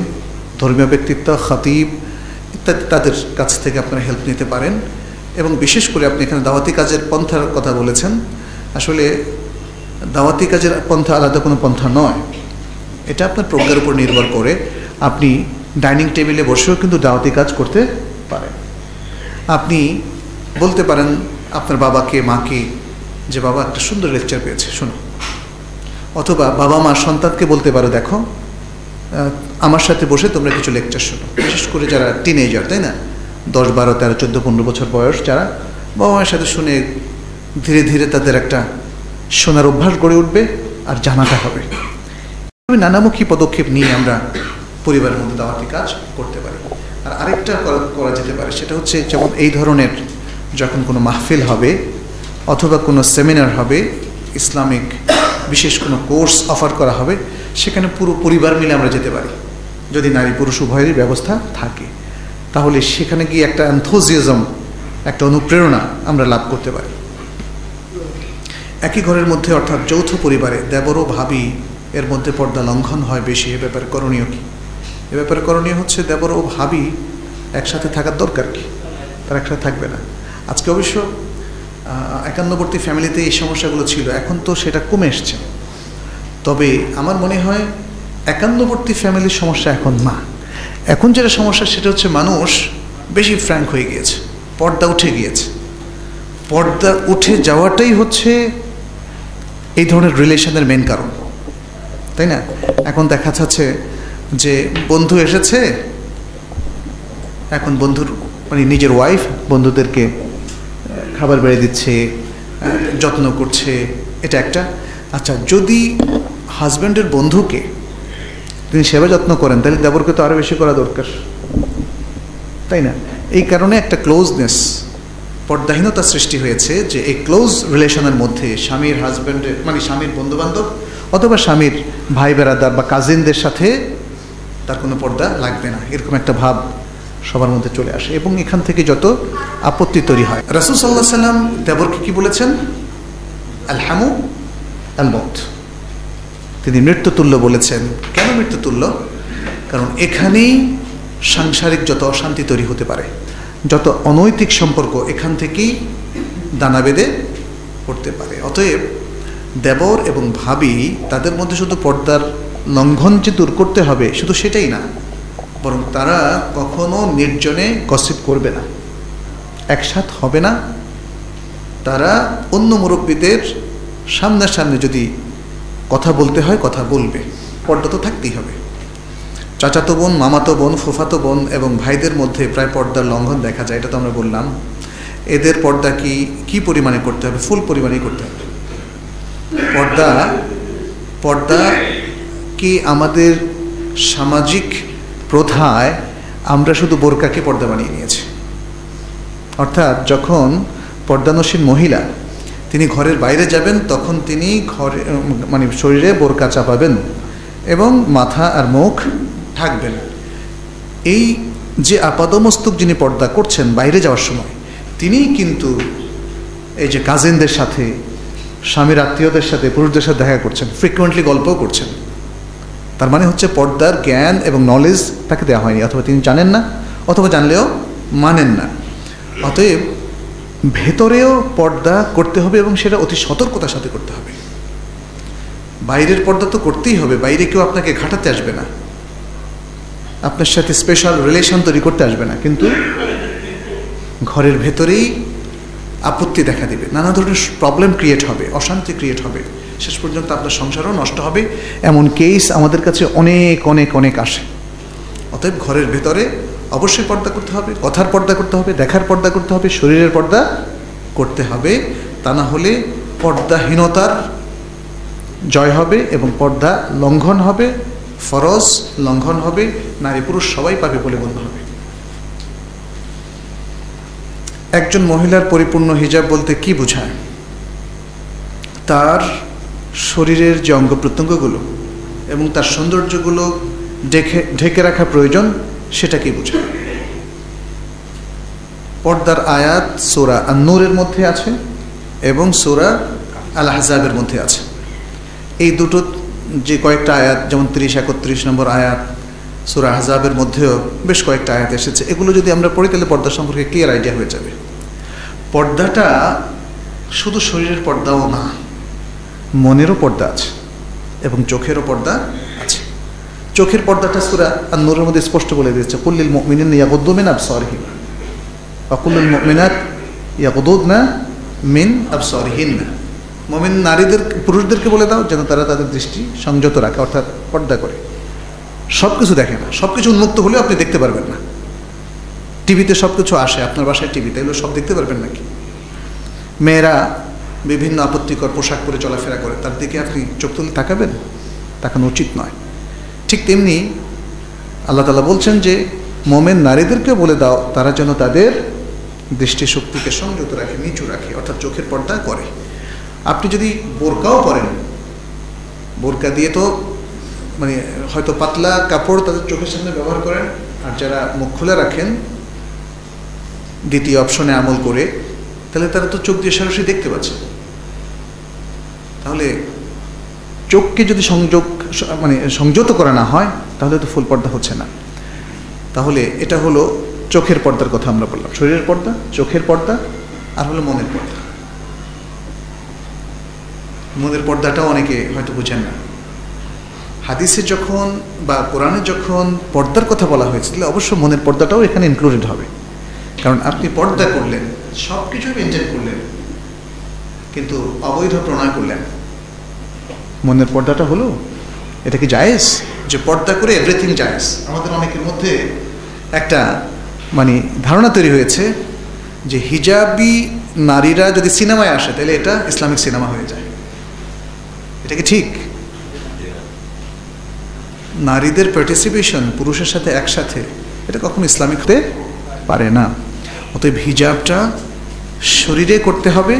ধর্মীয় ব্যক্তিত্ব, খতিব ইত্যাদি, তাদের কাছ থেকে আপনারা হেল্প নিতে পারেন। এবং বিশেষ করে আপনি এখানে দাওয়াতি কাজের পন্থার কথা বলেছেন, আসলে দাওয়াতি কাজের পন্থা আলাদা কোনো পন্থা নয়, এটা আপনার প্রজ্ঞার উপর নির্ভর করে। আপনি ডাইনিং টেবিলে বসেও কিন্তু দাওয়াতি কাজ করতে পারেন। আপনি বলতে পারেন আপনার বাবাকে, মাকে, যে বাবা একটা সুন্দর লেকচার পেয়েছে, শোনো। অথবা বাবা মা সন্তানকে বলতে পারো, দেখো আমার সাথে বসে তোমরা কিছু লেকচার শোনো। বিশেষ করে যারা টিনেজার, তাই না, 10, 12, 13, 14, 15 বছর বয়স, যারা বাবা মায়ের সাথে শুনে ধীরে ধীরে তাদের একটা শোনার অভ্যাস গড়ে উঠবে আর জানাটা হবে। নানামুখী পদক্ষেপ নিয়ে আমরা পরিবারের মধ্যে দাওয়াতি কাজ করতে পারি। আর আরেকটা করা যেতে পারে, সেটা হচ্ছে যেমন এই ধরনের যখন কোনো মাহফিল হবে অথবা কোনো সেমিনার হবে, ইসলামিক বিশেষ কোনো কোর্স অফার করা হবে, সেখানে পুরো পরিবার মিলে আমরা যেতে পারি। যদি নারী পুরুষ উভয়েরই ব্যবস্থা থাকে, তাহলে সেখানে গিয়ে একটা এনথুজিয়াজম, একটা অনুপ্রেরণা আমরা লাভ করতে পারি। একই ঘরের মধ্যে অর্থাৎ যৌথ পরিবারে দেবর ও ভাবি এর মধ্যে পর্দা লঙ্ঘন হয় বেশি, এ ব্যাপারে করণীয় কী? এ ব্যাপারে করণীয় হচ্ছে দেবর ও ভাবি একসাথে থাকার দরকার কি? তারা একসাথে থাকবে না। আজকে অবশ্য একান্নবর্তী ফ্যামিলিতে এই সমস্যাগুলো ছিল, এখন তো সেটা কমে এসছে। তবে আমার মনে হয় একান্নবর্তী ফ্যামিলির সমস্যা এখন না। এখন যেটা সমস্যা সেটা হচ্ছে মানুষ বেশি ফ্র্যাঙ্ক হয়ে গিয়েছে, পর্দা উঠে গিয়েছে। পর্দা উঠে যাওয়াটাই হচ্ছে এই ধরনের রিলেশনের মেন কারণ, তাই না? এখন দেখা যাচ্ছে যে বন্ধু এসেছে, এখন বন্ধুর মানে নিজের ওয়াইফ বন্ধুদেরকে খাবার বেড়ে দিচ্ছে, যত্ন করছে, এটা একটা। আচ্ছা, যদি হাজব্যান্ডের বন্ধুকে তিনি সেবা যত্ন করেন, তাহলে দেবরকে তো আরও বেশি করা দরকার, তাই না? এই কারণে একটা ক্লোজনেস, পর্দাহীনতা সৃষ্টি হয়েছে, যে এই ক্লোজ রিলেশনের মধ্যে স্বামীর হাজব্যান্ডের মানে স্বামীর বন্ধুবান্ধব অথবা স্বামীর ভাই বেড়াদার বা কাজিনদের সাথে তার কোনো পর্দা লাগবে না, এরকম একটা ভাব সবার মধ্যে চলে আসে এবং এখান থেকে যত আপত্তি তৈরি হয়। রাসূল সাল্লাল্লাহু আলাইহি সাল্লাম দেবরকে কি বলেছেন? আলহামু আল মউত, তিনি মৃত্যুতুল্য বলেছেন। কেন মৃত্যুতুল্য? কারণ এখানেই সাংসারিক যত অশান্তি তৈরি হতে পারে, যত অনৈতিক সম্পর্ক এখান থেকেই দানা বেঁধে পড়তে পারে। অতএব দেবর এবং ভাবি তাদের মধ্যে শুধু পর্দার লঙ্ঘন যে দূর করতে হবে শুধু সেটাই না, বরং তারা কখনো নির্জনে গসিপ করবে না, একসাথ হবে না। তারা অন্য মুরব্বীদের সামনাসামনি যদি কথা বলতে হয় কথা বলবে, পর্দা তো থাকতেই হবে। চাচাতো বোন, মামাতো বোন, ফুফাতো বোন এবং ভাইদের মধ্যে প্রায় পর্দার লঙ্ঘন দেখা যায়, এটা তো আমরা বললাম। এদের পর্দা কি পরিমাণে করতে হবে? ফুল পরিমাণেই করতে হবে। পর্দা কি আমাদের সামাজিক প্রথায় আমরা শুধু বোরকাকে পর্দা বানিয়ে নিয়েছি। অর্থাৎ যখন পর্দানসীন মহিলা তিনি ঘরের বাইরে যাবেন, তখন তিনি ঘরে মানে শরীরে বোরকা চাপাবেন এবং মাথা আর মুখ ঢাকবেন। এই যে আপাদমস্তক যিনি পর্দা করছেন বাইরে যাওয়ার সময়, তিনি কিন্তু এই যে কাজিনদের সাথে, স্বামীর আত্মীয়দের সাথে, পুরুষদের সাথে দেখা করছেন, ফ্রিকুয়েন্টলি গল্পও করছেন। তার মানে হচ্ছে পর্দার জ্ঞান এবং নলেজ তাকে দেওয়া হয়নি, অথবা তিনি জানেন না, অথবা জানলেও মানেন না। অতএব ভেতরেও পর্দা করতে হবে এবং সেটা অতি সতর্কতার সাথে করতে হবে। বাইরের পর্দা তো করতেই হবে, বাইরে কেউ আপনাকে ঘাটাতে আসবে না, আপনার সাথে স্পেশাল রিলেশন তৈরি করতে আসবে না, কিন্তু ঘরের ভেতরেই আপত্তি দেখা দেবে, নানা ধরনের প্রবলেম ক্রিয়েট হবে, অশান্তি ক্রিয়েট হবে, শেষ পর্যন্ত আপনার সংসারও নষ্ট হবে। এমন কেস আমাদের কাছে অনেক অনেক অনেক আসে। অতএব ঘরের ভেতরে অবশ্যই পর্দা করতে হবে, কথার পর্দা করতে হবে, দেখার পর্দা করতে হবে, শরীরের পর্দা করতে হবে। তা না হলে পর্দাহীনতার জয় হবে এবং পর্দা লঙ্ঘন হবে, ফরজ লঙ্ঘন হবে, নারী পুরুষ সবাই পাবে বলে গণ্য হবে। একজন মহিলার পরিপূর্ণ হিজাব বলতে কি বোঝায়? তার শরীরের যে অঙ্গ প্রত্যঙ্গগুলো এবং তার সৌন্দর্যগুলো ঢেকে রাখা প্রয়োজন, সেটা কি বোঝায়? পর্দার আয়াত সূরা আন-নূরের মধ্যে আছে এবং সূরা আল আহজাবের মধ্যে আছে। এই দুটো যে কয়েকটা আয়াত, যেমন 30-31 নম্বর আয়াত, সূরা আহজাবের মধ্যেও বেশ কয়েকটা আয়াত এসেছে, এগুলো যদি আমরা পড়ি তাহলে পর্দা সম্পর্কে ক্লিয়ার আইডিয়া হয়ে যাবে। পর্দাটা শুধু শরীরের পর্দাও না, মনেরও পর্দা আছে এবং চোখেরও পর্দা আছে। চোখের পর্দাটা সূরা আন-নূরের মধ্যে স্পষ্ট বলে দিয়েছে, কুল্লিল মুমিনিনা ইয়াগুদ্দু মিন আবসারিহিম ওয়া কুল্লুল মুমিনাত ইয়াগুদ্দুনা মিন আবসারিহিন্না। মুমিন নারীদের, পুরুষদেরকে বলে দাও যেন তারা তাদের দৃষ্টি সংযত রাখে, অর্থাৎ পর্দা করে। সব কিছু দেখে না, সব কিছু উন্মুক্ত হলেও আপনি দেখতে পারবেন না। টিভিতে সব কিছু আসে, আপনার বাসায় টিভিতে, এগুলো সব দেখতে পারবেন নাকি? মেয়েরা বিভিন্ন আপত্তিকর পোশাক পরে চলাফেরা করে, তার দিকে আপনি চোখ তুলে তাকাবেন? তাকানো উচিত নয়। ঠিক তেমনি আল্লাহ তাআলা বলছেন যে মুমিন নারীদেরকে বলে দাও তারা যেন তাদের দৃষ্টিশক্তিকে সংযত রাখে, নিচু রাখে, অর্থাৎ চোখের পর্দা করে। আপনি যদি বোরকাও পরেন, বোরকা দিয়ে তো মানে হয়তো পাতলা কাপড় তাদের চোখের সামনে ব্যবহার করেন, আর যারা মুখ খুলে রাখেন দ্বিতীয় অপশনে আমল করে, তাহলে তারা তো চোখ দিয়ে সরাসরি দেখতে পাচ্ছে। তাহলে চোখকে যদি সংযত করা না হয় তাহলে তো ফুল পর্দা হচ্ছে না। তাহলে এটা হলো চোখের পর্দার কথা আমরা বললাম, শরীরের পর্দা, চোখের পর্দা, আর হলো মনের পর্দা। মনের পর্দাটাও অনেকে হয়তো বুঝেন না। হাদিসে যখন বা কোরআনে যখন পর্দার কথা বলা হয়েছে তাহলে অবশ্য মনের পর্দাটাও এখানে ইনক্লুডেড হবে। কারণ আপনি পর্দা করলেন, সব কিছুই মেনটেন করলেন, কিন্তু অবৈধ প্রণয় করলেন, মনের পর্দাটা হলো, এটা কি জায়েজ যে পর্দা করে এভরিথিং জায়েজ? আমাদের অনেকের মধ্যে একটা ধারণা তৈরি হয়েছে যে হিজাবি নারীরা যদি সিনেমায় আসে তাহলে এটা ইসলামিক সিনেমা হয়ে যায়। এটা কি ঠিক? নারীদের পার্টিসিপেশন পুরুষের সাথে একসাথে, এটা কখনো ইসলামিক হতে পারে না। অতএব হিজাবটা শরীরে করতে হবে,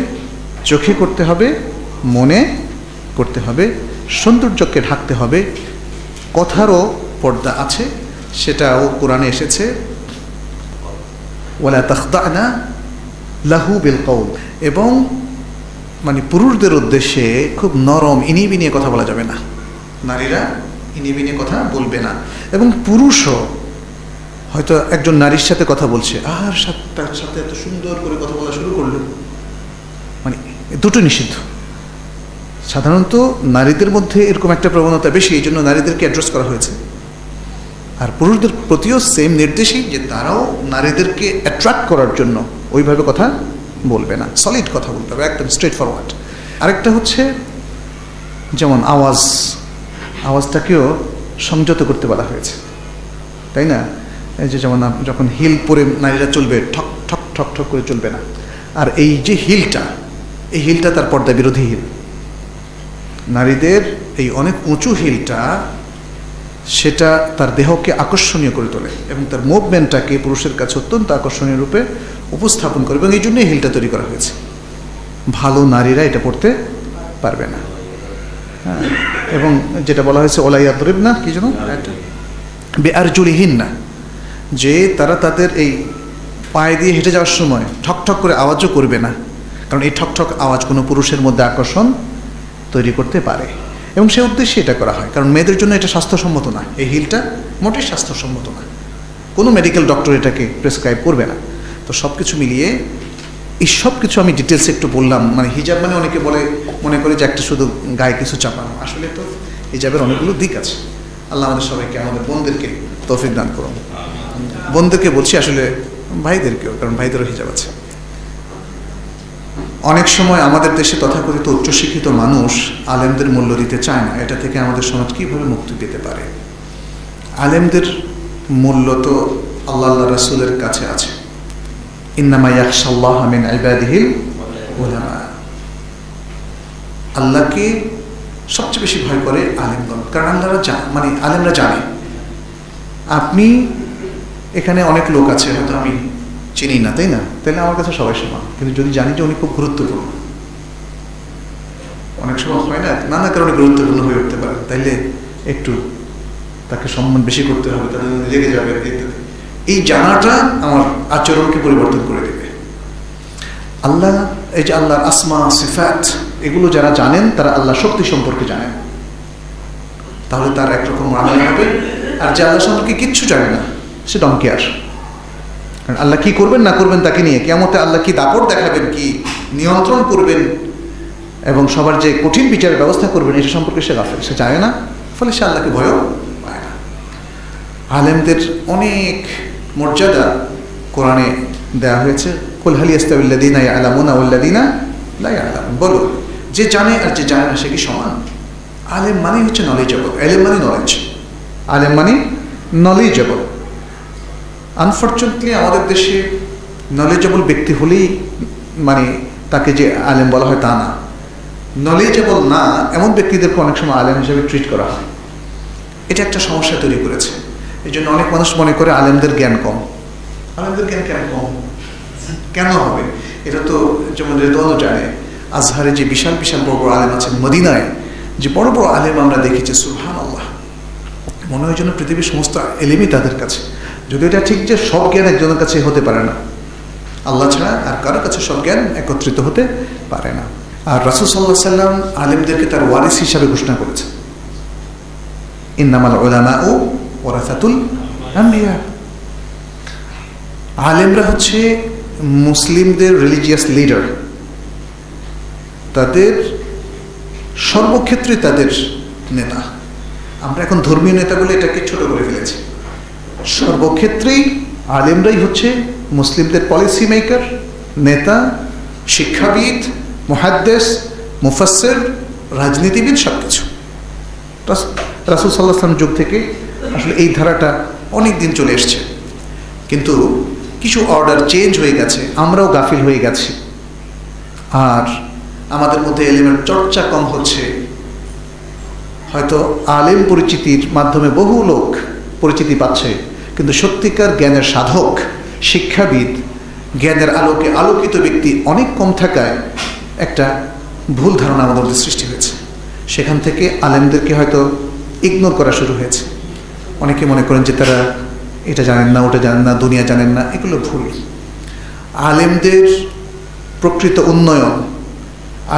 চোখে করতে হবে, মনে করতে হবে, সৌন্দর্যকে ঢাকতে হবে। কথারও পর্দা আছে, সেটাও কোরআনে এসেছে, ওয়ালা তাখদানা লাহু বিল কওল। এবং পুরুষদের উদ্দেশ্যে খুব নরম ইনিবিনিয়ে কথা বলা যাবে না, নারীরা ইনিবিনিয়ে কথা বলবে না। এবং পুরুষও হয়তো একজন নারীর সাথে কথা বলছে, আর তার সাথে এত সুন্দর করে কথা বলা শুরু করলো, দুটো নিষিদ্ধ। সাধারণত নারীদের মধ্যে এরকম একটা প্রবণতা বেশি, এই জন্য নারীদেরকে অ্যাড্রেস করা হয়েছে। আর পুরুষদের প্রতিও সেম নির্দেশই যে তারাও নারীদেরকে অ্যাট্রাক্ট করার জন্য ওইভাবে কথা বলবে না, সলিড কথা বলতে হবে, একদম স্ট্রেট ফরওয়ার্ড। আরেকটা হচ্ছে যেমন আওয়াজটাকেও সংযত করতে বলা হয়েছে, তাই না? এই যে যেমন যখন হিল পরে নারীরা চলবে, ঠক ঠক ঠক ঠক করে চলবে না। আর এই যে হিলটা, এই হিলটা তার পর্দা বিরোধী হিল। নারীদের এই অনেক উঁচু হিলটা, সেটা তার দেহকে আকর্ষণীয় করে তোলে এবং তার মুভমেন্টটাকে পুরুষের কাছে অত্যন্ত আকর্ষণীয় রূপে উপস্থাপন করে, এবং এই জন্যই হিলটা তৈরি করা হয়েছে। ভালো নারীরা এটা পড়তে পারবে না। হ্যাঁ, এবং যেটা বলা হয়েছে ওলা ইয়াদরিবনা, কি যেন বিআরজুলিহিন্না, যে তারা তাদের এই পায়ে দিয়ে হেঁটে যাওয়ার সময় ঠক ঠক করে আওয়াজও করবে না, কারণ এই ঠক ঠক আওয়াজ কোনো পুরুষের মধ্যে আকর্ষণ তৈরি করতে পারে। এবং সে উদ্দেশ্যে এটা করা হয়, কারণ মেয়েদের জন্য এটা স্বাস্থ্যসম্মত না, এই হিলটা মোটেই স্বাস্থ্যসম্মত না, কোনো মেডিকেল ডক্টর এটাকে প্রেসক্রাইব করবে না। তো সব কিছু মিলিয়ে এই সব কিছু আমি ডিটেলসে একটু বললাম। হিজাব অনেকে মনে করে যে একটা শুধু গায়ে কিছু চাপানো, আসলে তো হিজাবের অনেকগুলো দিক আছে। আল্লাহ আমাদের সবাইকে, আমাদের বোনদেরকে তৌফিক দান করুন। বোনদেরকে বলছি, আসলে ভাইদেরকেও, কারণ ভাইদেরও হিজাব আছে। অনেক সময় আমাদের দেশে তথাকথিত উচ্চশিক্ষিত মানুষ আলেমদের মূল্য দিতে চায় না। এটা থেকে আমাদের সমাজ কীভাবে মুক্তি পেতে পারে? আলেমদের মূল্য তো আল্লাহ রাসূলের কাছে আছে, ইন্নামা ইয়াখশাল্লাহা মিন ইবাদিহিল উলামা। আল্লাহকে সবচেয়ে বেশি ভয় করে আলেমগণ, কারণ আলেমরা জানে। আপনি এখানে অনেক লোক আছে হয়তো আমি চিনি না, তাই না? তাহলে আমার কাছে সবাই সমান, কিন্তু যদি জানি যে উনি খুব গুরুত্বপূর্ণ, অনেক সময় হয় না, নানা কারণে গুরুত্বপূর্ণ হয়ে উঠতে পারে, তাইলে একটু তাকে সম্মান বেশি করতে হবে, তাদের লেগে যাবে ইত্যাদি। এই জানাটা আমার আচরণকে পরিবর্তন করে দেবে। আল্লাহ, এই যে আল্লাহর আসমা সিফাত, এগুলো যারা জানেন তারা আল্লাহ শক্তি সম্পর্কে জানেন, তাহলে তার একরকম মামলা হবে। আর যে আল্লাহ সম্পর্কে কিচ্ছু জানে না, সে ডোন্ট কেয়ার। কারণ আল্লাহ কি করবেন না করবেন তাকে নিয়ে, কিয়ামতে আল্লাহ কি দাপট দেখাবেন, কি নিয়ন্ত্রণ করবেন এবং সবার যে কঠিন বিচারের ব্যবস্থা করবেন, এটা সম্পর্কে সে গাফেল, সে জানে না। ফলে সে আল্লাহকে ভয়ও পায় না। আলেমদের অনেক মর্যাদা কোরআনে দেওয়া হয়েছে। কুল হাল ইয়াস্তাবিল্লাযীনা ইয়ালামুনা ওয়াল্লাযীনা লা ইয়ালামুন, বলো যে জানে আর যে জানে না সে কি সমান? আলেম মানে হচ্ছে নলেজেবল, এলেম মানে নলেজ, আলেম মানে নলেজেবল। আনফর্চুনেটলি আমাদের দেশে নলেজেবল ব্যক্তি হলেই মানে তাকে যে আলেম বলা হয় তা না, নলেজেবল না এমন ব্যক্তিদেরকে অনেক সময় আলেম হিসেবে ট্রিট করা হয়। এটা একটা সমস্যা তৈরি করেছে। এই জন্য অনেক মানুষ মনে করে আলেমদের জ্ঞান কম। আলেমদের জ্ঞান কেন কম, কেন হবে? এটা তো যেমন রেদওয়ানও জানে, আজহারে যে বিশাল বিশাল বড় বড় আলেম আছেন, মদিনায় যে বড় বড় আলেম আমরা দেখেছি, সুবহানাল্লাহ, মনে হয় যেন পৃথিবীর সমস্ত এলেমই তাদের কাছে। যদি এটা ঠিক যে সব জ্ঞান একজনের কাছে হতে পারে না, আল্লাহ ছাড়া আর কারোর কাছে সব জ্ঞান একত্রিত হতে পারে না। আর রাসূল সাল্লাল্লাহু আলাইহি ওয়াসাল্লাম আলেমদেরকে তার ওয়ারিস হিসাবে ঘোষণা করেছেন, ইন্নামাল উলামাউ ওয়ারাসাতুল আম্বিয়া। আলেমরা হচ্ছে মুসলিমদের রিলিজিয়াস লিডার, তাদের সর্বক্ষেত্রে তাদের নেতা। আমরা এখন ধর্মীয় নেতা বলে এটাকে ছোট করে ফেলেছি। সর্বক্ষেত্রেই আলেমরাই হচ্ছে মুসলিমদের পলিসি মেকার, নেতা, শিক্ষাবিদ, মুহাদ্দিস, মুফাসসির, রাজনীতিবিদ, সব কিছু। রাসূল সাল্লাল্লাহু আলাইহি ওয়াসাল্লাম যুগ থেকে আসলে এই ধারাটা অনেক দিন চলে এসছে, কিন্তু কিছু অর্ডার চেঞ্জ হয়ে গেছে, আমরাও গাফিল হয়ে গেছি। আর আমাদের মধ্যে এলেমের চর্চা কম হচ্ছে। হয়তো আলেম পরিচিতির মাধ্যমে বহু লোক পরিচিতি পাচ্ছে, কিন্তু সত্যিকার জ্ঞানের সাধক, শিক্ষাবিদ, জ্ঞানের আলোকে আলোকিত ব্যক্তি অনেক কম থাকায় একটা ভুল ধারণা আমাদের মধ্যে সৃষ্টি হয়েছে। সেখান থেকে আলেমদেরকে হয়তো ইগনোর করা শুরু হয়েছে। অনেকে মনে করেন যে তারা এটা জানেন না, ওটা জানেন না, দুনিয়া জানেন না, এগুলো ভুল। আলেমদের প্রকৃত উন্নয়ন,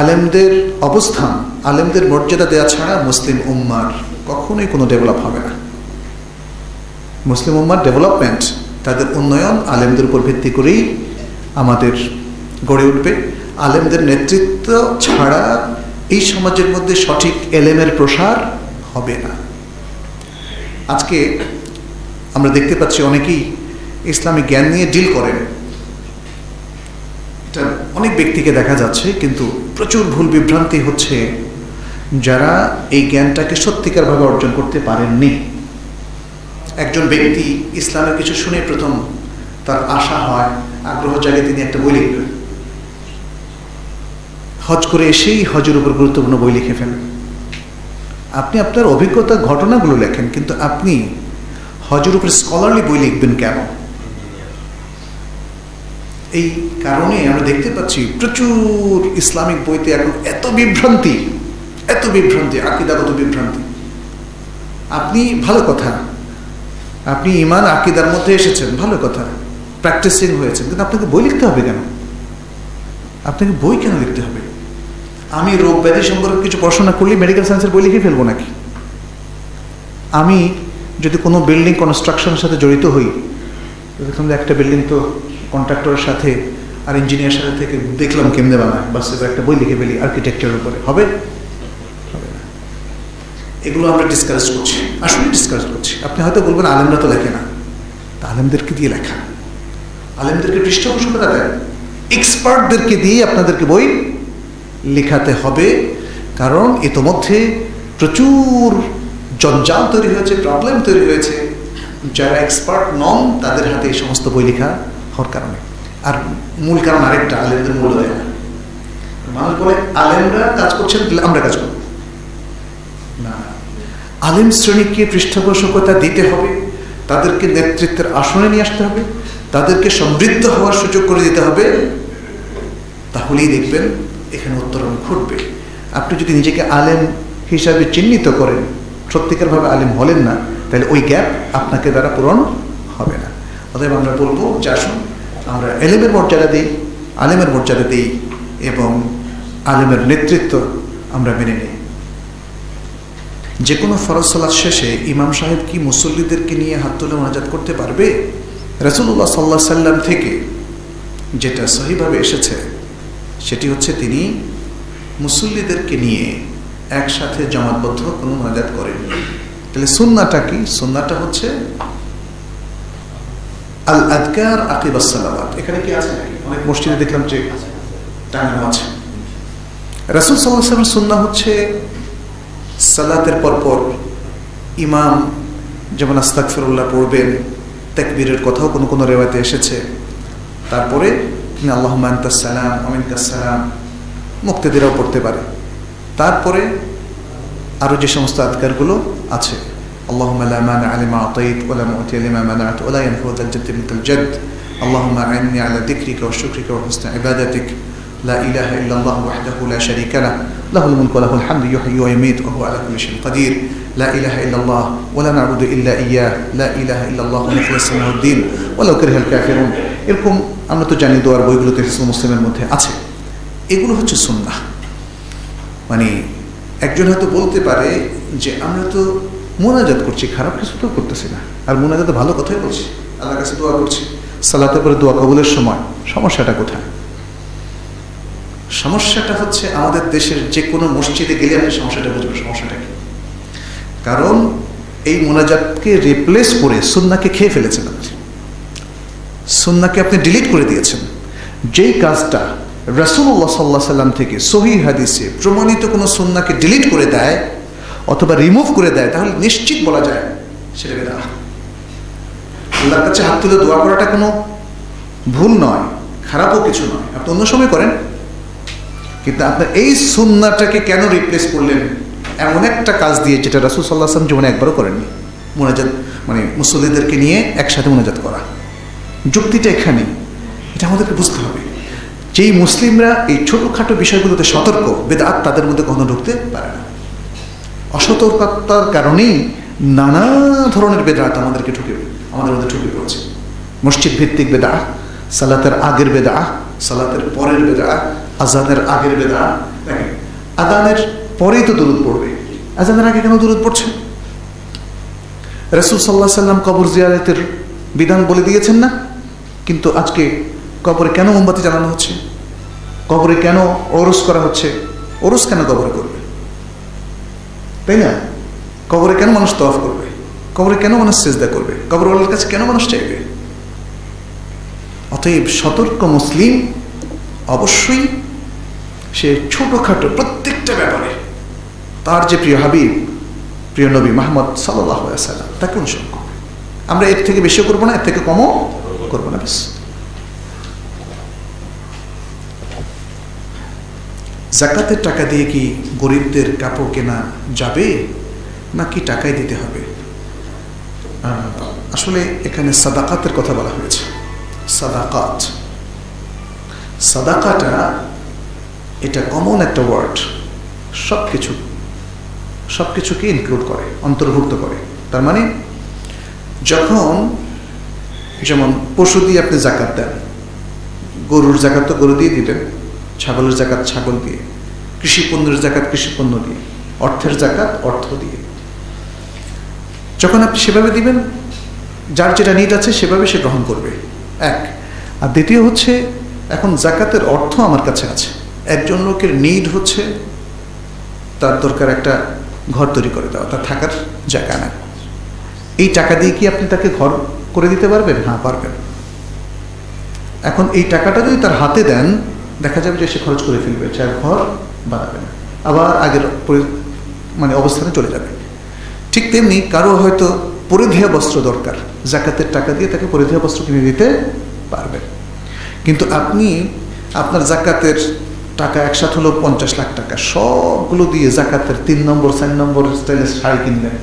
আলেমদের অবস্থান, আলেমদের মর্যাদা দেওয়া ছাড়া মুসলিম উম্মার কখনোই কোনো ডেভেলপ হবে না। মুসলিম উম্মার ডেভেলপমেন্ট, তাদের উন্নয়ন আলেমদের উপর ভিত্তি করেই আমাদের গড়ে উঠবে। আলেমদের নেতৃত্ব ছাড়া এই সমাজের মধ্যে সঠিক এলেমের প্রসার হবে না। আজকে আমরা দেখতে পাচ্ছি অনেকেই ইসলামিক জ্ঞান নিয়ে ডিল করেন, এটা অনেক ব্যক্তিকে দেখা যাচ্ছে, কিন্তু প্রচুর ভুল বিভ্রান্তি হচ্ছে যারা এই জ্ঞানটাকে সত্যিকারভাবে অর্জন করতে পারেননি। একজন ব্যক্তি ইসলামের কিছু শুনে প্রথম তার আশা হয়, আগ্রহ জাগে, তিনি একটা বই লিখবেন। হজ করে এসেই হজের উপর গুরুত্বপূর্ণ বই লিখে ফেলেন। আপনি আপনার অভিজ্ঞতা, ঘটনাগুলো লেখেন, কিন্তু আপনি হজের উপর স্কলারলি বই লিখবেন কেন? এই কারণে আমরা দেখতে পাচ্ছি প্রচুর ইসলামিক বইতে এখন এত বিভ্রান্তি, এত বিভ্রান্তি, আকীদাগত বিভ্রান্তি। আপনি ভালো কথা, আপনি ঈমান আকীদার মধ্যে এসেছেন, ভালো কথা, প্র্যাকটিসিং হয়েছেন, কিন্তু আপনাকে বই লিখতে হবে কেন? আপনাকে বই কেন লিখতে হবে? আমি রোগ ব্যাধি সম্পর্কে কিছু পড়াশোনা করলে মেডিকেল সায়েন্সের বই লিখে ফেলবো নাকি? আমি যদি কোনো বিল্ডিং কনস্ট্রাকশনের সাথে জড়িত হই, দেখলাম যে একটা বিল্ডিং তো কন্ট্রাক্টরের সাথে আর ইঞ্জিনিয়ার সাথে থেকে দেখলাম কেমনে বানায়, বাস এবার একটা বই লিখে ফেলি আর্কিটেকচারের উপরে, হবে? হবে না। এগুলো আমরা ডিসকারেজ করছি, আসলে ডিসকারেজ করছি। আপনি হয়তো বলবেন আলেমরা তো লেখে না, তা আলেমদেরকে দিয়ে লেখা, আলেমদেরকে পৃষ্ঠপোষকতা দেয়, এক্সপার্টদেরকে দিয়ে আপনাদেরকে বই লেখাতে হবে। কারণ ইতোমধ্যে প্রচুর জঞ্জাল তৈরি হয়েছে, প্রবলেম তৈরি হয়েছে, যারা এক্সপার্ট নন তাদের হাতে এই সমস্ত বই লেখা হওয়ার কারণে। আর মূল কারণ আরেকটা, আলেমদের মূল্য দেয় না। মানুষ বলে আলেমরা কাজ করছেন, আমরা কাজ করব না। আলেম শ্রেণীকে পৃষ্ঠপোষকতা দিতে হবে, তাদেরকে নেতৃত্বের আসনে নিয়ে আসতে হবে, তাদেরকে সমৃদ্ধ হওয়ার সুযোগ করে দিতে হবে, তাহলেই দেখবেন এখানে উত্তরণ ঘটবে। আপনি যদি নিজেকে আলেম হিসাবে চিহ্নিত করেন, সত্যিকারভাবে আলেম হলেন না, তাহলে ওই গ্যাপ আপনাকে দ্বারা পূরণ হবে না। অতএব আমরা বলবো যে আসুন আমরা এলেমের মর্যাদা দিই, আলেমের মর্যাদা দিই এবং আলেমের নেতৃত্ব আমরা মেনে নিই। যে কোনো ফরজ সালাত শেষে ইমাম সাহেব কি মুসল্লিদেরকে নিয়ে হাত তুলে মোনাজাত করতে পারবে? রাসূলুল্লাহ সাল্লাল্লাহু আলাইহি সাল্লাম থেকে যেটা সহিভাবে এসেছে সেটি হচ্ছে তিনি মুসল্লিদেরকে নিয়ে একসাথে জামাতবদ্ধ কোনো মোনাজাত করেননি। তাহলে সুন্নাহটা কি? সুন্নাহটা হচ্ছে আল আযকার আকিবাস সালাওয়াত। এখানে কি আছে নাকি? অনেক মসজিদে দেখলাম যে টাঙানো আছে। রাসূল সাল্লাল্লাহু আলাইহি ওয়াসাল্লামের সুন্নাহ হচ্ছে সালাতের পরপর ইমাম যেমন আস্তাগফিরুল্লাহ পড়বেন, তাকবীরের কথাও কোনো কোনো রিওয়ায়াতে এসেছে, তারপরে তিনি আল্লাহুম্মা আনতাস সালাম ওয়া মিনকাস সালাম মুক্তাদিরাও পড়তে পারে। তারপরে আরও যে সমস্ত আযকারগুলো আছে, আল্লাহুম্মা লা মানি'a লিমা আতাইত ওয়া লা মু'তিয়া লিমা মানা'ত ওয়া লা ইয়ানফা'ু যাল জাদ্দি মিনকাল জাdd, আল্লাহুম্মা আ'inni আলা যিকরিকা ওয়া শুকরিকা ওয়া হুসনি ইবাদাতিক, লা ইলাহা ইল্লাল্লাহ ওয়াহদাহু লা শারীকা লাহ, লাহুল মুলকু ওয়া লাহুল হামদু ইউহয়ি ওয়া ইউমীতু ওয়া হুয়া আলা কুল্লি শাইইন কাদির, লা ইলাহা ইল্লাল্লাহ ওয়া লা না'বুদু ইল্লা ইয়্যাহ, লা ইলাহা ইল্লাল্লাহ মুখলিসিনা লাহুদ-দ্বীন ওয়া লাউ কারিহাল কাফিরুন। এরকম আমরা তো জানি দোয়ার বইগুলোতে হিজবুল মুসলিমের মধ্যে আছে। এগুলো হচ্ছে সুন্নাহ। মানে একজন হয়তো বলতে পারে যে আমরা তো মোনাজাত করছি, খারাপ কিছু তো করতেছি না, আর মোনাজাতে ভালো কথাই বলছি, আল্লাহর কাছে দোয়া করছি, সালাতের পরে দোয়া কবুলের সময় সমস্যাটা কোথায়? সমস্যাটা হচ্ছে আমাদের দেশের যে কোনো মসজিদে গেলে আপনি সমস্যাটা বুঝবেন। সমস্যাটা কি? কারণ এই মোনাজাতকে রিপ্লেস করে সুন্নাহকে খেয়ে ফেলেছেন আপনি, সুন্নাহকে আপনি ডিলিট করে দিয়েছেন। যেই কাজটা রাসূলুল্লাহ সাল্লাল্লাহু আলাইহি সাল্লাম থেকে সহিহ হাদিসে প্রমাণিত কোনো সুন্নাহকে ডিলিট করে দেয় অথবা রিমুভ করে দেয়, তাহলে নিশ্চিত বলা যায় সেটা বিদআত। আল্লাহর কাছে হাত তুলে দোয়া করাটা কোনো ভুল নয়, খারাপও কিছু নয়, আপনি অন্য সময় করেন, কিন্তু আপনার এই সুন্নাহটাকে কেন রিপ্লেস করলেন এমন একটা কাজ দিয়ে যেটা রাসূল সাল্লাল্লাহু আলাইহি ওয়াসাল্লাম জীবনে একবারও করেননি? মোনাজাত মানে মুসল্লিদেরকে নিয়ে একসাথে মোনাজাত করা। যুক্তিটা এখানে, এটা আমাদেরকে বুঝতে হবে। যেই মুসলিমরা এই ছোটোখাটো বিষয়গুলোতে সতর্ক, বিদআত তাদের মধ্যে কখনো ঢুকতে পারে না। অসতর্কতার কারণেই নানা ধরনের বিদআত আমাদের মধ্যে ঢুকে পড়েছে। মসজিদ ভিত্তিক বিদআত, সালাতের আগের বিদআত, সালাতের পরের বিদআত, আযানের আগের বিদআত। দেখেন, আযানের পরেই তো দুরূদ পড়বে, আযানের আগে কেন দুরূদ পড়ছে? রাসূল সাল্লাল্লাহু আলাইহি ওয়াসাল্লাম কবর জিয়ারতের বিধান বলে দিয়েছেন না? কিন্তু আজকে কবরে কেন মোমবাতি জ্বালানো হচ্ছে? কবরে কেন ওরস করা হচ্ছে? ওরস কেন কবরে করবে, তাই না? কবরে কেন মানুষ তওয়াফ করবে? কবরে কেন মানুষ সিজদা করবে? কবরওয়ালার কাছে কেন মানুষ চাইবে? অতএব সতর্ক মুসলিম অবশ্যই সে ছোটোখাটো প্রত্যেকটা ব্যাপারে তার যে প্রিয় হাবিব, প্রিয় নবী মুহাম্মদ সাল্লাল্লাহু আলাইহি ওয়াসাল্লাম তাকে অনুসরণ করবে। আমরা এর থেকে বেশিও করবো না, এর থেকে কমও করবো না। ব্যাস। যাকাতের টাকা দিয়ে কি গরিবদের কাপড় কেনা যাবে নাকি টাকাই দিতে হবে? আসলে এখানে সাদাকাতের কথা বলা হয়েছে। সাদাকাত, সাদাকাটা এটা কমন একটা ওয়ার্ড, সব কিছুকে ইনক্লুড করে, অন্তর্ভুক্ত করে। তার মানে যখন যেমন পশু দিয়ে আপনি যাকাত দেন, গরুর যাকাত তো গরু দিয়ে দিবেন, ছাগলের যাকাত ছাগল দিয়ে, কৃষি পণ্যের যাকাত কৃষি পণ্য দিয়ে, অর্থের যাকাত অর্থ দিয়ে। যখন আপনি সেভাবে দিবেন, যার যেটা নিড আছে সেভাবে সে গ্রহণ করবে, এক। আর দ্বিতীয় হচ্ছে, এখন যাকাতের অর্থ আমার কাছে আছে। একজন লোকের নিড হচ্ছে তার দরকার একটা ঘর তৈরি করে দেওয়া, তার থাকার জায়গা না। এই টাকা দিয়ে কি আপনি তাকে ঘর করে দিতে পারবেন? হ্যাঁ, পারবেন। এখন এই টাকাটা যদি তার হাতে দেন, দেখা যাবে যে সে খরচ করে ফেলবে, সে আর ঘর বানাবে না, আবার আগের মানে অবস্থানে চলে যাবে। ঠিক তেমনি কারো হয়তো পরিধেয় বস্ত্র দরকার, যাকাতের টাকা দিয়ে তাকে পরিধেয় বস্ত্র কিনে দিতে পারবেন। কিন্তু আপনি আপনার যাকাতের টাকা একসাথে হলো 50 লাখ টাকা, সবগুলো দিয়ে যাকাতের 3 নম্বর 4 নম্বর স্টাইলের শাড়ি কিনলেন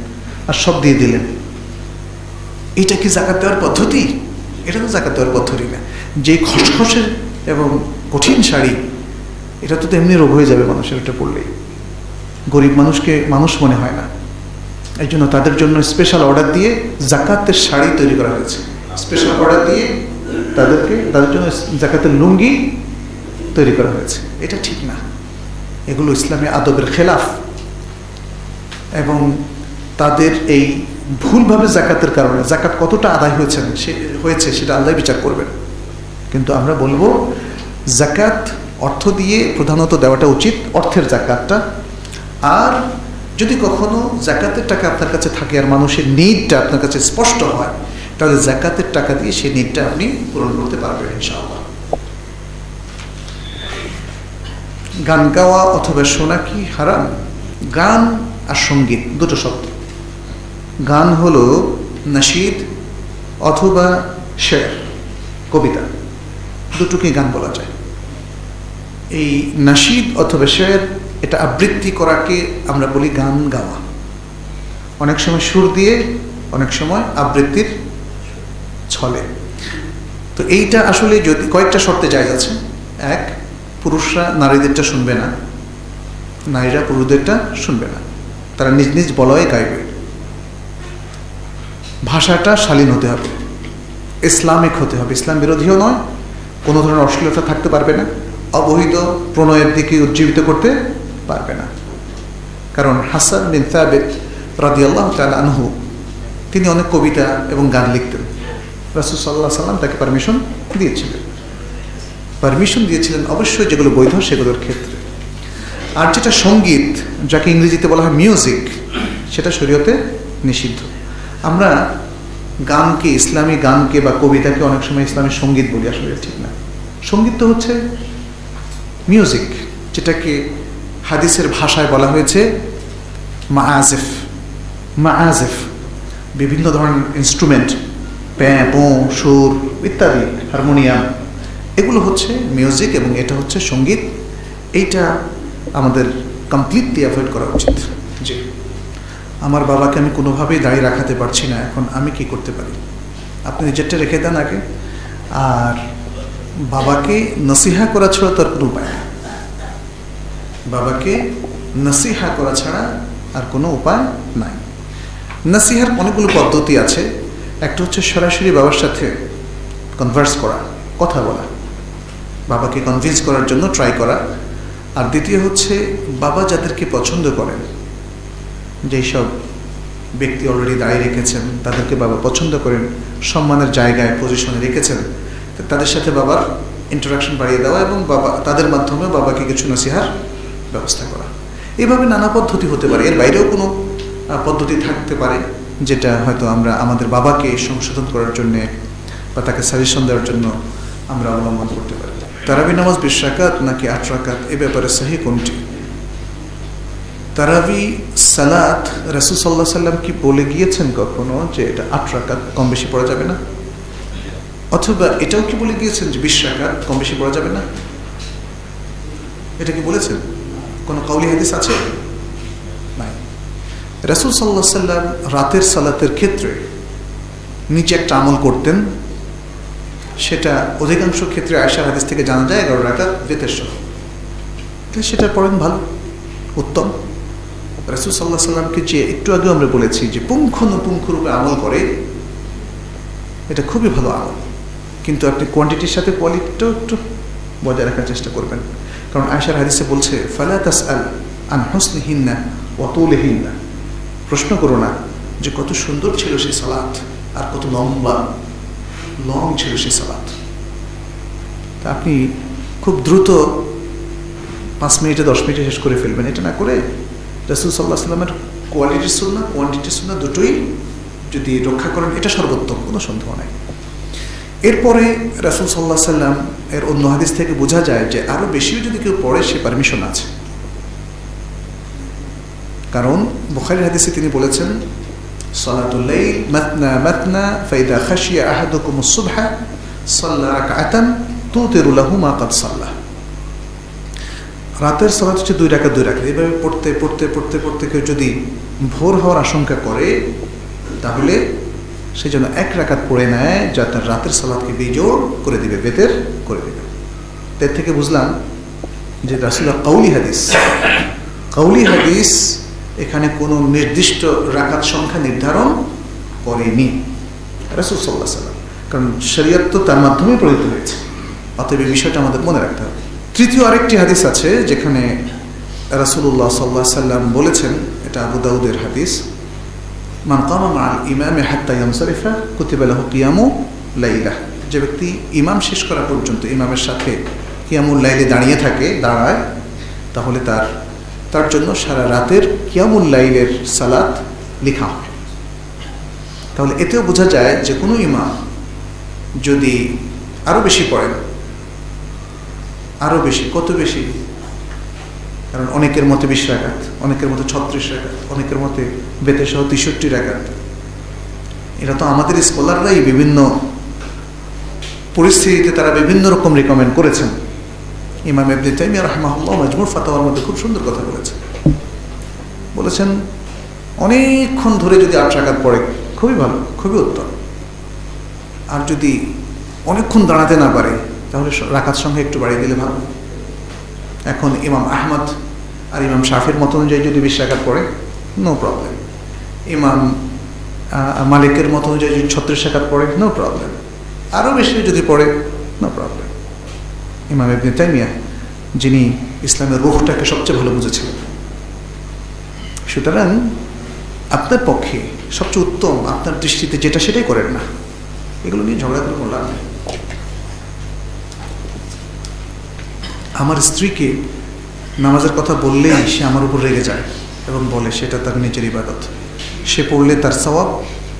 আর সব দিয়ে দিলেন। এটা কি যাকাত দেওয়ার পদ্ধতি? এটা তো যাকাত দেওয়ার পদ্ধতি না। যে খসখসের এবং কঠিন শাড়ি, এটা তো এমনি রোগ হয়ে যাবে মানুষের, এটা পড়লেই। গরিব মানুষকে মানুষ মনে হয় না, এই জন্য তাদের জন্য স্পেশাল অর্ডার দিয়ে যাকাতের শাড়ি তৈরি করা হয়েছে। স্পেশাল অর্ডার দিয়ে তাদের জন্য জাকাতের লুঙ্গি তৈরি করা হয়েছে। এটা ঠিক না, এগুলো ইসলামী আদবের খেলাফ, এবং তাদের এই ভুলভাবে জাকাতের কারণে জাকাত কতটা আদায় হয়েছে সেটা আল্লাহ বিচার করবেন। কিন্তু আমরা বলবো জাকাত অর্থ দিয়ে প্রধানত দেওয়াটা উচিত, অর্থের জাকাতটা। আর যদি কখনো জাকাতের টাকা আপনার কাছে থাকে আর মানুষের নিডটা আপনার কাছে স্পষ্ট হয়, তাহলে জাকাতের টাকা দিয়ে সেই নিডটা আপনি পূরণ করতে পারবেন ইনশাআল্লাহ। গান গাওয়া অথবা শোনা কি হারাম? গান আর সঙ্গীত দুটো শব্দ। গান হলো নাশিদ অথবা শের, কবিতা, দুটোকে গান বলা যায়। এই নাশিদ অথবা শের, এটা আবৃত্তি করাকে আমরা বলি গান গাওয়া। অনেক সময় সুর দিয়ে, অনেক সময় আবৃত্তির ছলে। তো এইটা আসলে যদি কয়েকটা শর্তে জায়েজ আছে। এক, পুরুষরা নারীদেরটা শুনবে না, নারীরা পুরুষদেরটা শুনবে না, তারা নিজ নিজ বলয়ে গাইবে। ভাষাটা শালীন হতে হবে, ইসলামিক হতে হবে, ইসলাম বিরোধীও নয়, কোনো ধরনের অশ্লীলতা থাকতে পারবে না, অবৈধ প্রণয়ের দিকে উজ্জীবিত করতে পারবে না। কারণ হাসান বিন সাবিত রাদিয়াল্লাহু তাআলা আনহু তিনি অনেক কবিতা এবং গান লিখতেন। রাসূল সাল্লাল্লাহু আলাইহি ওয়াসাল্লাম তাকে পারমিশন দিয়েছিলেন অবশ্যই যেগুলো বৈধ সেগুলোর ক্ষেত্রে। আর যেটা সঙ্গীত, যাকে ইংরেজিতে বলা হয় মিউজিক, সেটা শরীয়তে নিষিদ্ধ। আমরা গানকে, ইসলামী গানকে বা কবিতাকে অনেক সময় ইসলামী সঙ্গীত বলি, আসলে ঠিক না। সঙ্গীত তো হচ্ছে মিউজিক, যেটাকে হাদিসের ভাষায় বলা হয়েছে মাআজিফ। বিভিন্ন ধরনের ইনস্ট্রুমেন্ট, প্যাঁ, পোঁ, সুর ইত্যাদি, হারমোনিয়াম, এগুলো হচ্ছে মিউজিক এবং এটা হচ্ছে সঙ্গীত। এইটা আমাদের কমপ্লিটলি অ্যাভয়েড করা উচিত। যে আমার বাবাকে আমি কোনোভাবেই দাঁড়িয়ে রাখাতে পারছি না, এখন আমি কি করতে পারি? আপনি নিজেরটা রেখে দেন আগে। আর বাবাকে নসিহা করা ছাড়া তার কোনো উপায় নেই, বাবাকে নসিহা করা ছাড়া আর কোনো উপায় নাই। নসিহার অনেকগুলো পদ্ধতি আছে। একটা হচ্ছে সরাসরি বাবার সাথে কনভার্স করা, কথা বলা, বাবাকে কনভিন্স করার জন্য ট্রাই করা। আর দ্বিতীয় হচ্ছে বাবা যাদেরকে পছন্দ করেন, যেই সব ব্যক্তি অলরেডি দাঁড়িয়ে রেখেছেন, তাদেরকে বাবা পছন্দ করেন, সম্মানের জায়গায় পজিশনে রেখেছেন, তাদের সাথে বাবার ইন্টারাকশন বাড়িয়ে দেওয়া এবং তাদের মাধ্যমে বাবাকে কিছু নসিহার ব্যবস্থা করা। এভাবে নানা পদ্ধতি হতে পারে। এর বাইরেও কোনো পদ্ধতি থাকতে পারে যেটা হয়তো আমরা আমাদের বাবাকে সংশোধন করার জন্যে বা তাকে সাজেশন দেওয়ার জন্য আমরা অবলম্বন করতে পারি। তারাবি নামাজ 20 রাকাত নাকি 8 রাকাত, এ ব্যাপারে সহি কোনটি? তারাবি সালাত রাসূল সাল্লাল্লাহু আলাইহি ওয়াসাল্লাম কি বলে গিয়েছেন কখনো যে এটা 8 রাকাত, কম বেশি পড়া যাবে না? অথবা এটাও কি বলে গিয়েছেন যে 20 রাকাত, কম বেশি পড়া যাবে না? এটা কি বলেছেন? কোনো কাউলি হাদিস আছে? নাই। রাসূল সাল্লাল্লাহু আলাইহি ওয়াসাল্লাম রাতের সালাতের ক্ষেত্রে নিচে একটা আমল করতেন, সেটা অধিকাংশ ক্ষেত্রে আয়েশার হাদিস থেকে জানা যায় 11 রাকাত বেতের সহ। সেটা পড়েন, ভালো, উত্তম। রাসূল সাল্লাল্লাহু আলাইহি ওয়াসাল্লামকে যে একটু আগেও আমরা বলেছি যে পুঙ্খানুপুঙ্খরূপে আমল করে, এটা খুবই ভালো আমল, কিন্তু আপনি কোয়ান্টিটির সাথে কোয়ালিটিটাও একটু বজায় রাখার চেষ্টা করবেন। কারণ আয়েশার হাদিসে বলছে ফালা তাসআল আন হুসনিহিন্না ওয়া তুলিহিন্না, প্রশ্ন করো না যে কত সুন্দর ছিল সেই সালাত আর কত লং ছিল সেই সালাত। তা আপনি খুব দ্রুত 5 মিনিটে 10 মিনিটে শেষ করে ফেলবেন, এটা না করে রাসূল সাল্লাল্লাহু আলাইহি ওয়াসাল্লামের কোয়ালিটির সুন্নাহ কোয়ান্টিটির সুন্নাহ দুটোই যদি রক্ষা করেন, এটা সর্বোত্তম, কোনো সন্দেহ নাই। এরপরে রাসূল সাল্লাল্লাহু আলাইহি ওয়াসাল্লাম এর অন্য হাদিস থেকে বোঝা যায় যে আরো বেশিও যদি কেউ পড়ে সে পারমিশন আছে। কারণ বুখারীর হাদিসে তিনি বলেছেন সালাতুল লাইল মাতনা মাতনা ফাইদা খাশিয়া আহাদুকুমুস সুবহা সাল্লা রাকআতান তুতিরু লাহু মা ক্বাদ সাল্লা। রাতের সালাত হচ্ছে 2 রাকাত 2 রাকাত। এইভাবে পড়তে পড়তে পড়তে পড়তে কেউ যদি ভোর হওয়ার আশঙ্কা করে, তাহলে সেই জন্য 1 রাকাত পড়ে নেয়, যা তার রাতের সালাতকে বেজোড় করে দিবে, বেতের করে দিবে। এর থেকে বুঝলাম যে রাসূলের কাউলি হাদিস এখানে কোনো নির্দিষ্ট রাকাত সংখ্যা নির্ধারণ করেনি রাসূল সাল্লাল্লাহু আলাইহি ওয়াসাল্লাম। কারণ শরীয়ত তো তার মাধ্যমেই প্রণীত হয়েছে, অতএব এই বিষয়টা আমাদের মনে রাখতে হবে। তৃতীয় আরেকটি হাদিস আছে যেখানে রাসূলুল্লাহ সাল্লাল্লাহু আলাইহি ওয়াসাল্লাম বলেছেন, এটা আবু দাউদের হাদিস, মান কামা মা'আল ইমামি হাত্তা ইয়ানসারিফা কুতিবা লাহু কিয়ামু লাইলা। যে ব্যক্তি ইমাম শেষ করা পর্যন্ত ইমামের সাথে কিয়ামুল লাইলে দাঁড়ায়, তাহলে তার জন্য সারা রাতের কিয়ামুল লাইলের সালাত লেখা হয়। তাহলে এতেও বোঝা যায় যে কোনো ইমাম যদি আরও বেশি পড়েন, আরও বেশি, কত বেশি, কারণ অনেকের মতে 20 রাকাত, অনেকের মতে 36 রাকাত, অনেকের মতে বেতে সহ 63 রাকাত। এটা তো আমাদের স্কলাররাই বিভিন্ন পরিস্থিতিতে তারা বিভিন্ন রকম রিকমেন্ড করেছেন। ইমাম ইবনে তাইমিয়া রাহিমাহুল্লাহ মাজমুর ফাতাওয়ার মধ্যে খুব সুন্দর কথা বলেছেন অনেকক্ষণ ধরে যদি 8 রাকাত পড়ে খুবই ভালো, খুবই উত্তম। আর যদি অনেকক্ষণ দাঁড়াতে না পারে তাহলে রাকাত সংখ্যা একটু বাড়িয়ে দিলে ভালো। এখন ইমাম আহমদ আর ইমাম শাফির মত অনুযায়ী যদি 20 রাকাত পড়ে, নো প্রবলেম। ইমাম মালিকের মত অনুযায়ী যদি 36 রাকাত পড়ে, নো প্রবলেম। আরও বেশি যদি পড়ে, নো প্রবলেম। ইমাম ইবনে তাইমিয়া, যিনি ইসলামের রূহটাকে সবচেয়ে ভালো বুঝেছিলেন, সুতরাং আপনার পক্ষে সবচেয়ে উত্তম, আপনার দৃষ্টিতে যেটা সেটাই করেন না। এগুলো নিয়ে ঝগড়া করে কোনো লাভ নেই। আমার স্ত্রীকে নামাজের কথা বললেই সে আমার উপর রেগে যায় এবং বলে সেটা তার নিজের ইবাদত, সে পড়লে তার সওয়াব।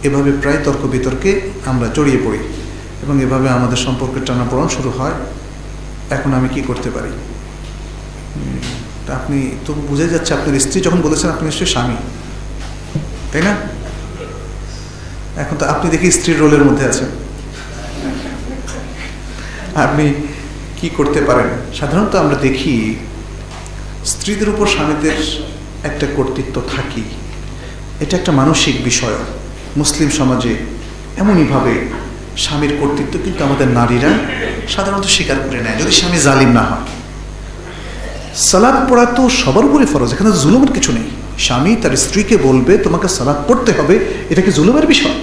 এভাবে প্রায় তর্ক বিতর্কে আমরা জড়িয়ে পড়ি এবং এভাবে আমাদের সম্পর্কের টানাপোড়েন শুরু হয়। এখন আমি কি করতে পারি? তা আপনি তো বুঝে যাচ্ছে আপনার স্ত্রী যখন বলেছেন আপনি নিশ্চয়ই স্বামী, তাই না? এখন তো আপনি দেখি স্ত্রীর রোলের মধ্যে আছেন, আপনি কি করতে পারেন? সাধারণত আমরা দেখি স্ত্রীদের উপর স্বামীদের একটা কর্তৃত্ব থাকি, এটা একটা মানসিক বিষয়। মুসলিম সমাজে এমনইভাবে স্বামীর কর্তৃত্ব কিন্তু আমাদের নারীরা সাধারণত স্বীকার করে নেয়, যদি স্বামী জালিম না হয়। সালাত পড়া তো সবার উপরে ফরজ, এখানে জুলুমের কিছু নেই। স্বামী তার স্ত্রীকে বলবে তোমাকে সালাত পড়তে হবে, এটা কি জুলুমের বিষয়?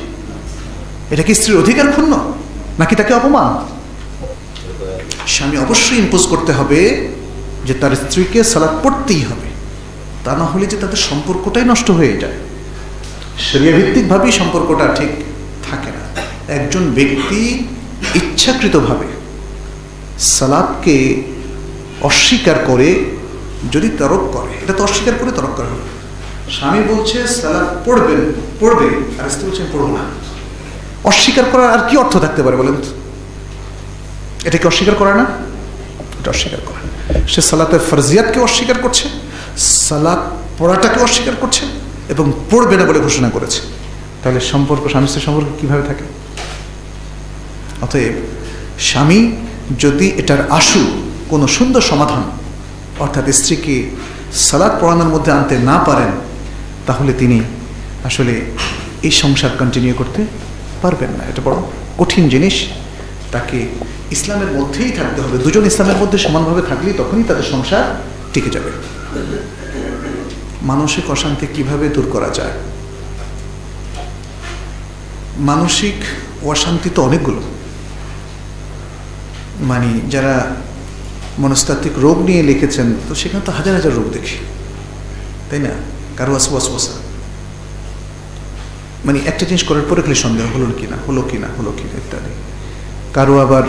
এটা কি স্ত্রীর অধিকার ক্ষুণ্ণ, নাকি তাকে অপমান? স্বামী অবশ্যই ইম্পোজ করতে হবে যে তার স্ত্রীকে সালাত পড়তেই হবে, তা না হলে যে তাদের সম্পর্কটাই নষ্ট হয়ে যায়। শরিয়া ভিত্তিকভাবেই সম্পর্কটা ঠিক থাকে না। একজন ব্যক্তি ইচ্ছাকৃতভাবে সালাতকে অস্বীকার করে যদি তরক করে, এটা তো অস্বীকার করে তরক করা হবে। স্বামী বলছে সালাত পড়বে, আর স্ত্রী বলছেন পড়বো না। অস্বীকার করার আর কি অর্থ থাকতে পারে বলেন তো? এটা কি অস্বীকার করে না? এটা অস্বীকার করে। সে সালাতের ফরজিয়াতকে অস্বীকার করছে, সালাত পড়াটাকে অস্বীকার করছে এবং পড়বে না বলে ঘোষণা করেছে। তাহলে সম্পর্ক, স্বামী স্ত্রীর সম্পর্ক কিভাবে থাকে? অতএব স্বামী যদি এটার আশু কোনো সুন্দর সমাধান, অর্থাৎ স্ত্রীকে সালাত পড়ানোর মধ্যে আনতে না পারেন, তাহলে তিনি আসলে এই সংসার কন্টিনিউ করতে পারবেন না। এটা বড় কঠিন জিনিস। তাকে ইসলামের মধ্যেই থাকতে হবে। দুজন ইসলামের মধ্যে সমানভাবে থাকলেই তখনই তাদের সংসার টিকে যাবে। মানসিক অশান্তি কিভাবে দূর করা যায়? মানসিক অশান্তি তো অনেকগুলো, মানে যারা মনস্তাত্ত্বিক রোগ নিয়ে লিখেছেন তো সেখানে তো হাজার হাজার রোগ দেখি, তাই না? কারো আছে ওয়াসওয়াসা, মানে একটা জিনিস করার পরে খালি সন্দেহ হলো কিনা ইত্যাদি। কারো আবার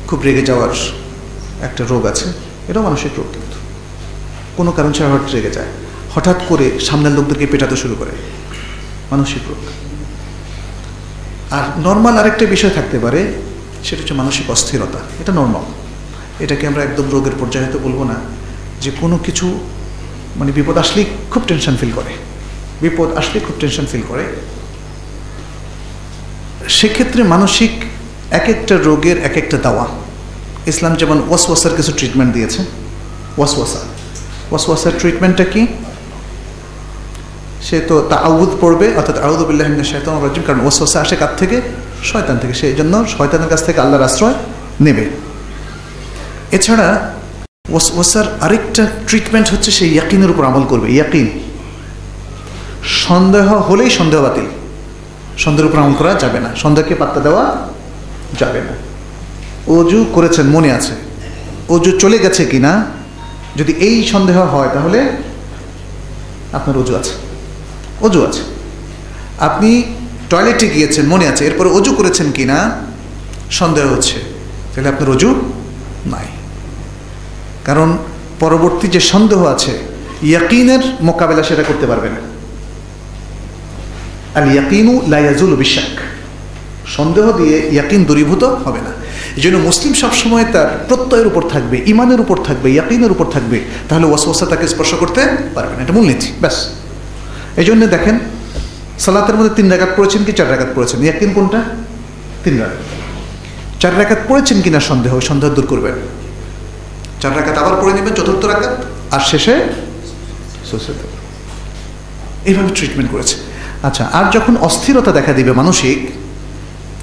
খুব রেগে যাওয়ার একটা রোগ আছে, এটাও মানসিক রোগ। কিন্তু কোনো কারণ ছাড়া হঠাৎ রেগে যায়, হঠাৎ করে সামনের লোকদেরকে পেটাতে শুরু করে, মানসিক রোগ। আর নর্মাল আরেকটা বিষয় থাকতে পারে, সেটা হচ্ছে মানসিক অস্থিরতা। এটা নর্মাল, এটাকে আমরা একদম রোগের পর্যায়ে হয়তো বলবো না। যে কোনো কিছু মানে বিপদ আসলেই খুব টেনশন ফিল করে, সেক্ষেত্রে মানসিক এক একটা রোগের এক একটা দাওয়া। ইসলাম যেমন ওয়াসওয়াসার কিছু ট্রিটমেন্ট দিয়েছে। ওয়াসওয়াসার ট্রিটমেন্টটা কি? সে তো তাআউযুদ পড়বে, অর্থাৎ আউযু বিল্লাহি মিনাশ শাইতানির রাজিম, কারণ ওয়াসওয়াসা আসে কার থেকে? শয়তান থেকে। সেই জন্য শয়তানের কাছ থেকে আল্লাহর আশ্রয় নেবে। এছাড়া ওয়াসওয়াসার আরেকটা ট্রিটমেন্ট হচ্ছে সেই ইয়াকিনের উপর আমল করবে। ইয়াকিন, সন্দেহ হলেই সন্দেহ বাতিল, সন্দেহের উপর আমল করা যাবে না, সন্দেহকে পাত্তা দেওয়া যাবে না। অজু করেছেন মনে আছে, অজু চলে গেছে কিনা যদি এই সন্দেহ হয় তাহলে আপনার অজু আছে, অজু আছে। আপনি টয়লেটে গিয়েছেন মনে আছে, এরপরে অজু করেছেন কিনা সন্দেহ হচ্ছে, তাহলে আপনার অজু নাই। কারণ পরবর্তী যে সন্দেহ আছে ইয়াকিনের মোকাবেলা সেটা করতে পারবে না। আল ইয়াকিনু লা ইয়াজুলু বিশাক, সন্দেহ দিয়ে ইয়াকিন দূরীভূত হবে না। এই জন্য মুসলিম সবসময় তার প্রত্যয়ের উপর থাকবে, ইমানের উপর থাকবে, ইয়াকিনের উপর থাকবে, তাহলে ওয়াসওয়াসা তাকে স্পর্শ করতে পারবে না। এটা মূলনীতি, ব্যাস। এই জন্য দেখেন সালাতের মধ্যে 3 রাকাত পড়েছেন কি 4 রাকাত পড়েছেন, ইয়াকিন কোনটা? 3 রাকাত। 4 রাকাত পড়েছেন কিনা সন্দেহ, সন্দেহ দূর করবেন। 4 রাকাত আবার পড়ে নেবেন, 4র্থ রাকাত, আর শেষে এইভাবে ট্রিটমেন্ট করেছে। আচ্ছা, আর যখন অস্থিরতা দেখা দিবে মানসিক,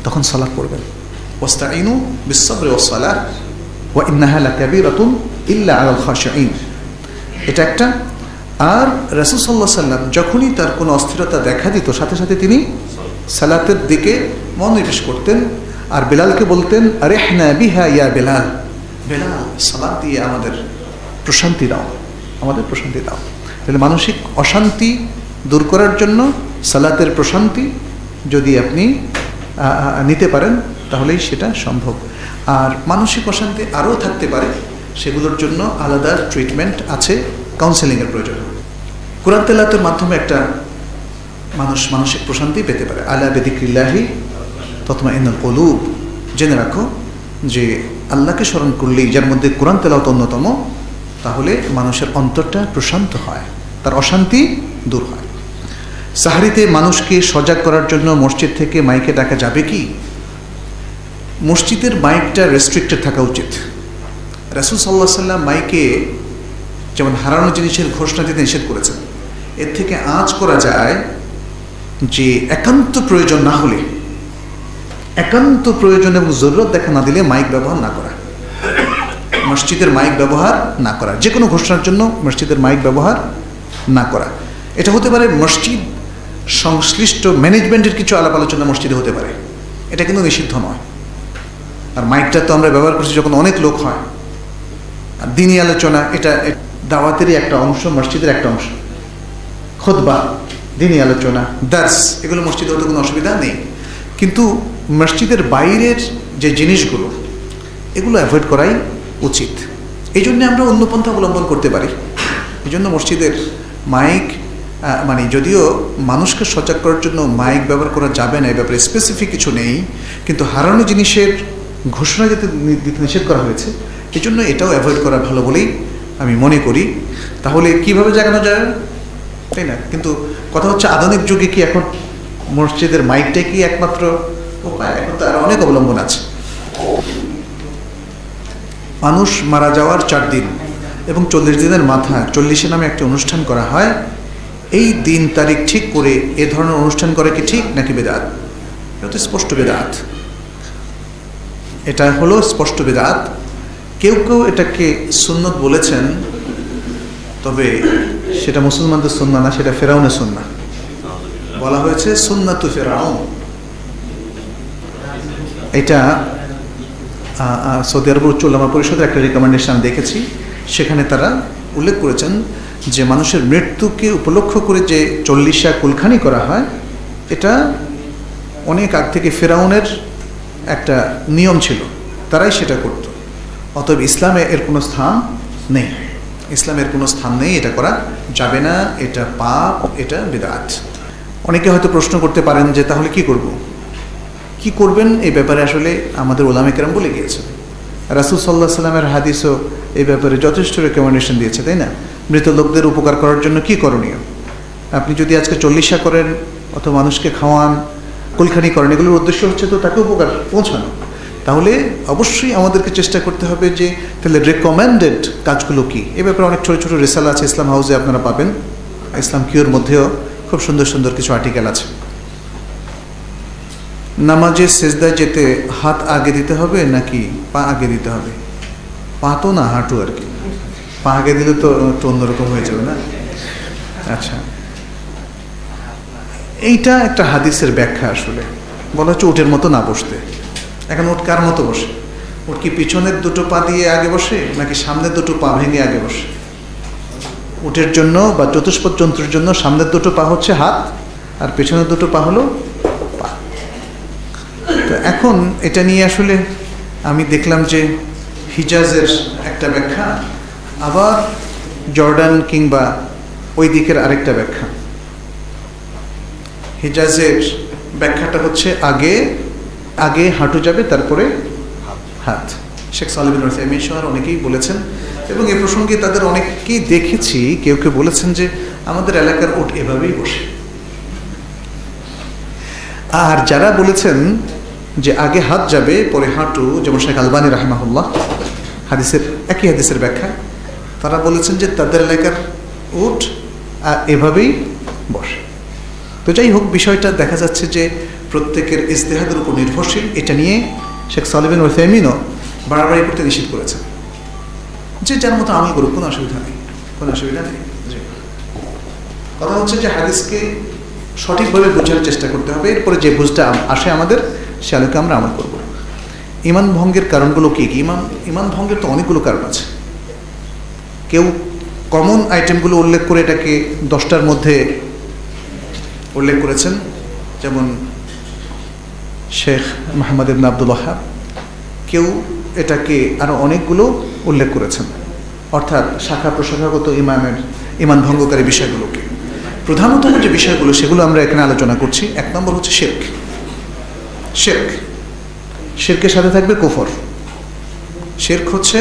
তখন সালাত পড়বেন। ওয়াস্তাইনু বিস-সাবরি ওয়াস-সালাহ ওয়া ইন্নাহা লাকাবীরাতুন ইল্লা আলাল খাশিঈন, এটা একটা। আর রাসূল সাল্লাল্লাহু আলাইহি ওয়াসাল্লাম যখনই তার কোনো অস্থিরতা দেখা দিত সাথে সাথে তিনি সালাতের দিকে মনোনিবেশ করতেন, আর বেলালকে বলতেন আরিহনা বিহা ইয়া বেলাল, বেলাল সালাত দিয়ে আমাদের প্রশান্তি দাও, আমাদের প্রশান্তি দাও। তাহলে মানসিক অশান্তি দূর করার জন্য সালাতের প্রশান্তি যদি আপনি নিতে পারেন তাহলেই সেটা সম্ভব। আর মানসিক অশান্তি আরও থাকতে পারে, সেগুলোর জন্য আলাদা ট্রিটমেন্ট আছে, কাউন্সেলিংয়ের প্রয়োজন। কোরআন তেলাওয়াতের মাধ্যমে একটা মানুষ মানসিক প্রশান্তি পেতে পারে। আলা বিযিক্রিল্লাহি তাতমাইন্নুল কুলুব, জেনে রাখো যে আল্লাহকে স্মরণ করলেই, যার মধ্যে কোরআন তেলাওয়াত অন্যতম, তাহলে মানুষের অন্তরটা প্রশান্ত হয়, তার অশান্তি দূর হয়। সাহারিতে মানুষকে সজাগ করার জন্য মসজিদ থেকে মাইকে ডাকা যাবে কি? মসজিদের মাইকটা রেস্ট্রিক্টেড থাকা উচিত। রাসূল সাল্লাল্লাহু আলাইহি ওয়াসাল্লাম মাইকে যেমন হারানো জিনিসের ঘোষণা দিতে নিষেধ করেছেন, এর থেকে আঁচ করা যায় যে একান্ত প্রয়োজন না হলে, একান্ত প্রয়োজন এবং জরুরত দেখা না দিলে মাইক ব্যবহার না করা, মসজিদের মাইক ব্যবহার না করা, যে কোনো ঘোষণার জন্য মসজিদের মাইক ব্যবহার না করা। এটা হতে পারে মসজিদ সংশ্লিষ্ট ম্যানেজমেন্টের কিছু আলাপ আলোচনা মসজিদে হতে পারে, এটা কিন্তু নিষিদ্ধ নয়। আর মাইকটা তো আমরা ব্যবহার করছি যখন অনেক লোক হয়, আর দিনী আলোচনা এটা দাওয়াতেরই একটা অংশ, মসজিদের একটা অংশ। খুতবা, দিনী আলোচনা, দার্স, এগুলো মসজিদে হতে কোনো অসুবিধা নেই। কিন্তু মসজিদের বাইরের যে জিনিসগুলো, এগুলো অ্যাভয়েড করাই উচিত। এই জন্য আমরা অন্য পন্থা অবলম্বন করতে পারি। এই জন্য মসজিদের মাইক, মানে যদিও মানুষকে সজাগ করার জন্য মাইক ব্যবহার করা যাবে না, এই ব্যাপারে স্পেসিফিক কিছু নেই, কিন্তু হারানো জিনিসের ঘোষণা দিতে নিষেধ করা হয়েছে, এই জন্য এটাও অ্যাভয়েড করা ভালো বলেই আমি মনে করি। তাহলে কিভাবে জাগানো যায়, তাই না? কিন্তু কথা হচ্ছে আধুনিক যুগে কি এখন মসজিদের মাইকটাই কি একমাত্র উপায়? এখন তার অনেক অবলম্বন আছে। মানুষ মারা যাওয়ার 4 দিন এবং 40 দিনের মাথায় 40 নামে একটা অনুষ্ঠান করা হয়। এই দিন তারিখ ঠিক করে এ ধরনের অনুষ্ঠান করে কি ঠিক নাকি বেদাত? এটা তো স্পষ্ট বেদাত, এটা হলো স্পষ্ট বেদাত। কেউ কেউ এটাকে সুন্নত বলেছেন, তবে সেটা মুসলমানদের সুন্নাহ না, সেটা ফেরাউনের সুন্নাহ। বলা হয়েছে সুন্নাতু ফেরাউন। এটা সৌদি আরবের উচ্চ উলামা পরিষদের একটা রিকমেন্ডেশন দেখেছি, সেখানে তারা উল্লেখ করেছেন যে মানুষের মৃত্যুকে উপলক্ষ করে যে 40 কুলখানি করা হয়, এটা অনেক আগ থেকে ফেরাউনের একটা নিয়ম ছিল, তারাই সেটা করত। অতএব ইসলামে এর কোনো স্থান নেই, ইসলামের কোনো স্থান নেই, এটা করা যাবে না, এটা পাপ, এটা বিদআত। অনেকে হয়তো প্রশ্ন করতে পারেন যে তাহলে কি করব, কি করবেন? এই ব্যাপারে আসলে আমাদের উলামা কেরাম বলে গিয়েছেন। রাসূল সাল্লাল্লাহু আলাইহি ওয়াসাল্লামের হাদিসও এই ব্যাপারে যথেষ্ট রেকমেন্ডেশন দিয়েছে, তাই না? মৃত লোকদের উপকার করার জন্য কি করণীয়? আপনি যদি আজকে 40 করেন অথবা মানুষকে খাওয়ান, কুলখানি করেন, এগুলোর উদ্দেশ্য হচ্ছে তো তাকে উপকার পৌঁছানো। তাহলে অবশ্যই আমাদেরকে চেষ্টা করতে হবে যে তাহলে রেকমেন্ডেড কাজগুলো কি। এ ব্যাপারে অনেক ছোটো ছোটো রেসালা আছে, ইসলাম হাউসে আপনারা পাবেন। ইসলাম কিউর মধ্যেও খুব সুন্দর সুন্দর কিছু আর্টিকেল আছে। নামাজে সেজদায় যেতে হাত আগে দিতে হবে নাকি পা আগে দিতে হবে? পা তো না, হাঁটু আর কি। পা আগে দিলে তো একটু অন্যরকম হয়ে যাবে না? আচ্ছা, এইটা একটা হাদিসের ব্যাখ্যা। আসলে বলা হচ্ছে উটের মতো না বসতে, এখন উট কার মতো বসে? উট কি পিছনের দুটো পা দিয়ে আগে বসে নাকি সামনের দুটো পা ভেঙে আগে বসে? উটের জন্য বা চতুষ্পদ জন্তুর জন্য সামনের দুটো পা হচ্ছে হাত, আর পেছনের দুটো পা হলো পা। তো এখন এটা নিয়ে আসলে আমি দেখলাম যে হিজাজের একটা ব্যাখ্যা, আবার জর্ডান কিংবা ওই দিকের আরেকটা ব্যাখ্যা। হিজাজের ব্যাখ্যাটা হচ্ছে আগে আগে হাঁটু যাবে, তারপরে হাত। শেখ সালেহ বিন উসাইমিন সহ অনেকেই বলেছেন, এবং এ প্রসঙ্গে তাদের অনেককেই দেখেছি, কেউ কেউ বলেছেন যে আমাদের এলাকার উট এভাবেই বসে। আর যারা বলেছেন যে আগে হাত যাবে পরে হাঁটু, যেমন শেখ আলবানী রাহিমাহুল্লাহ হাদিসের একই হাদিসের ব্যাখ্যা, তারা বলেছেন যে তাদের এলাকার উট এভাবেই বসে। তো যাই হোক, বিষয়টা দেখা যাচ্ছে যে প্রত্যেকের ইজতিহাদের উপর নির্ভরশীল। এটা নিয়ে শেখ সালেহ বিন উসাইমিনও বাড়াবাড়ি করতে নিষেধ করেছেন, যে যার মতো আমল করুক, কোনো অসুবিধা নেই, কোনো অসুবিধা নেই। কথা হচ্ছে যে হাদিসকে সঠিকভাবে বোঝার চেষ্টা করতে হবে, এরপরে যে বুঝটা আসে আমাদের সে আলোকে আমরা আমল করব। ইমান ভঙ্গের কারণগুলো কী কী? ইমান ভঙ্গের তো অনেকগুলো কারণ আছে। কেউ কমন আইটেমগুলো উল্লেখ করে এটাকে 10টার মধ্যে উল্লেখ করেছেন, যেমন শেখ মোহাম্মদ ইবনে আব্দুল ওয়াহাব। কেউ এটাকে আরও অনেকগুলো উল্লেখ করেছেন, অর্থাৎ শাখা প্রশাখাগত ইমান ভঙ্গকারী বিষয়গুলোকে। প্রধানতম যে বিষয়গুলো সেগুলো আমরা এখানে আলোচনা করছি। 1 নম্বর হচ্ছে শিরক। শিরকের সাথে থাকবে কুফর। শিরক হচ্ছে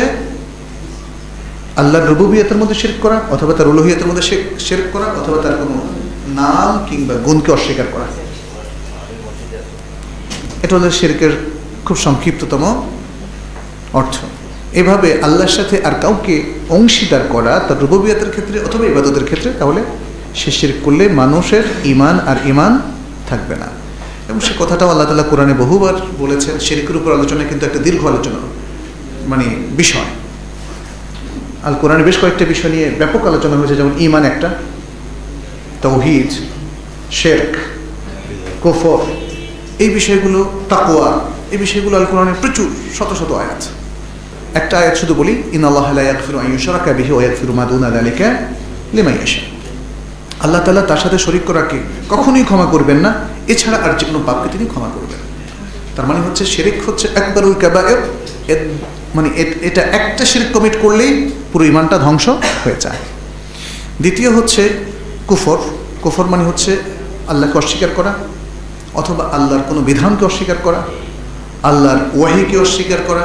আল্লাহর রুবুবিয়তের মধ্যে শিরক করা, অথবা তার উলুহিয়তের মধ্যে শিরক করা, অথবা তার কোনো নাম কিংবা গুণকে অস্বীকার করা। এটা হলো শিরকের খুব সংক্ষিপ্ততম অর্থ। এভাবে আল্লাহর সাথে আর কাউকে অংশীদার করা তার রুবুবিয়তের ক্ষেত্রে অথবা ইবাদতের ক্ষেত্রে, তাহলে সে শিরক করলে মানুষের ঈমান আর ঈমান থাকবে না। এবং সে কথাটাও আল্লাহ তাআলা কোরআনে বহুবার বলেছেন। শিরকের উপর আলোচনা কিন্তু একটা দীর্ঘ আলোচনা, বিষয়। আল কোরআনে বেশ কয়েকটা বিষয় নিয়ে ব্যাপক আলোচনা হয়েছে, যেমন ঈমান একটা, তাওহীদ, শিরক, কুফর, এই বিষয়গুলো, তাকওয়া, এই বিষয়গুলো আল কোরআনে প্রচুর, শত শত আয়াত। একটা আয়াত শুধু বলি, ইন্নাল্লাহা লা ইয়াগফিরু আন ইউশরাকা বিহি ওয়া ইয়াগফিরু মা দুনা যালিকা লিমান ইয়াশা। আল্লাহ তাআলা তার সাথে শরীক করাকে কখনোই ক্ষমা করবেন না, এছাড়া আর যে কোনো পাপকে তিনি ক্ষমা করবেন। তার মানে হচ্ছে শিরক হচ্ছে আকবারুল কাবায়ের, এটা একটা শিরক কমিট করলেই পুরো ঈমানটা ধ্বংস হয়ে যায়। দ্বিতীয় হচ্ছে কুফর। কুফর মানে হচ্ছে আল্লাহকে অস্বীকার করা, অথবা আল্লাহর কোনো বিধানকে অস্বীকার করা, আল্লাহর ওয়াহিকে অস্বীকার করা।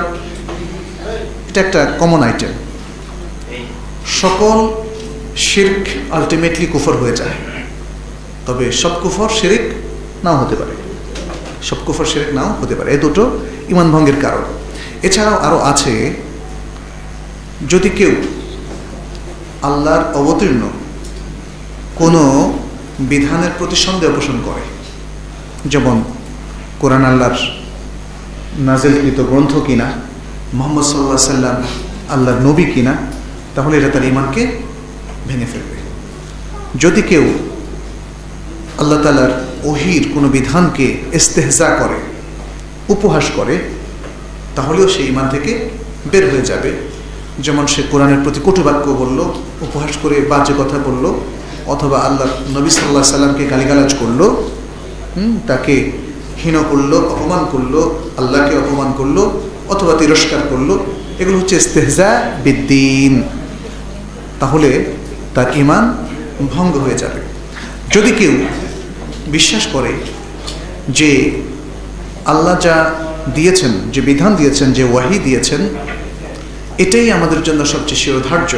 এটা একটা কমন আইটেম। সকল শিরক আলটিমেটলি কুফর হয়ে যায়, তবে সব কুফর শিরক নাও হতে পারে, সব কুফর শিরক নাও হতে পারে। এই দুটো ঈমান ভঙ্গের কারণ। এছাড়াও আরও আছে, যদি কেউ আল্লাহর অবতীর্ণ কোনো বিধানের প্রতি সন্দেহ পোষণ করে, যেমন কোরআন আল্লাহর নাজিলকৃত গ্রন্থ কিনা, মুহাম্মদ সাল্লাল্লাহু আলাইহি সাল্লাম আল্লাহর নবী কিনা, তাহলে এটা তার ঈমানকে ভেঙে ফেলবে। যদি কেউ আল্লাহ তাআলার ওহীর কোনো বিধানকে ইস্তেহজা করে, উপহাস করে, তাহলেও সে ঈমান থেকে বের হয়ে যাবে। যেমন সে কোরআনের প্রতি কটু বাক্য বলল, উপহাস করে বাজে কথা বলল, অথবা আল্লাহর নবী সাল্লাল্লাহু আলাইহি সাল্লামকে গালিগালাজ করলো, তাকে হীন করলো, অপমান করলো, আল্লাহকে অপমান করলো, অথবা তিরস্কার করলো। এগুলো হচ্ছে ইস্তেহজা বিদ্দীন। তাহলে তার ঈমান ভঙ্গ হয়ে যাবে। যদি কেউ বিশ্বাস করে যে আল্লাহ যা দিয়েছেন, যে বিধান দিয়েছেন, যে ওয়াহি দিয়েছেন, এটাই আমাদের জন্য সবচেয়ে শিরোধার্য,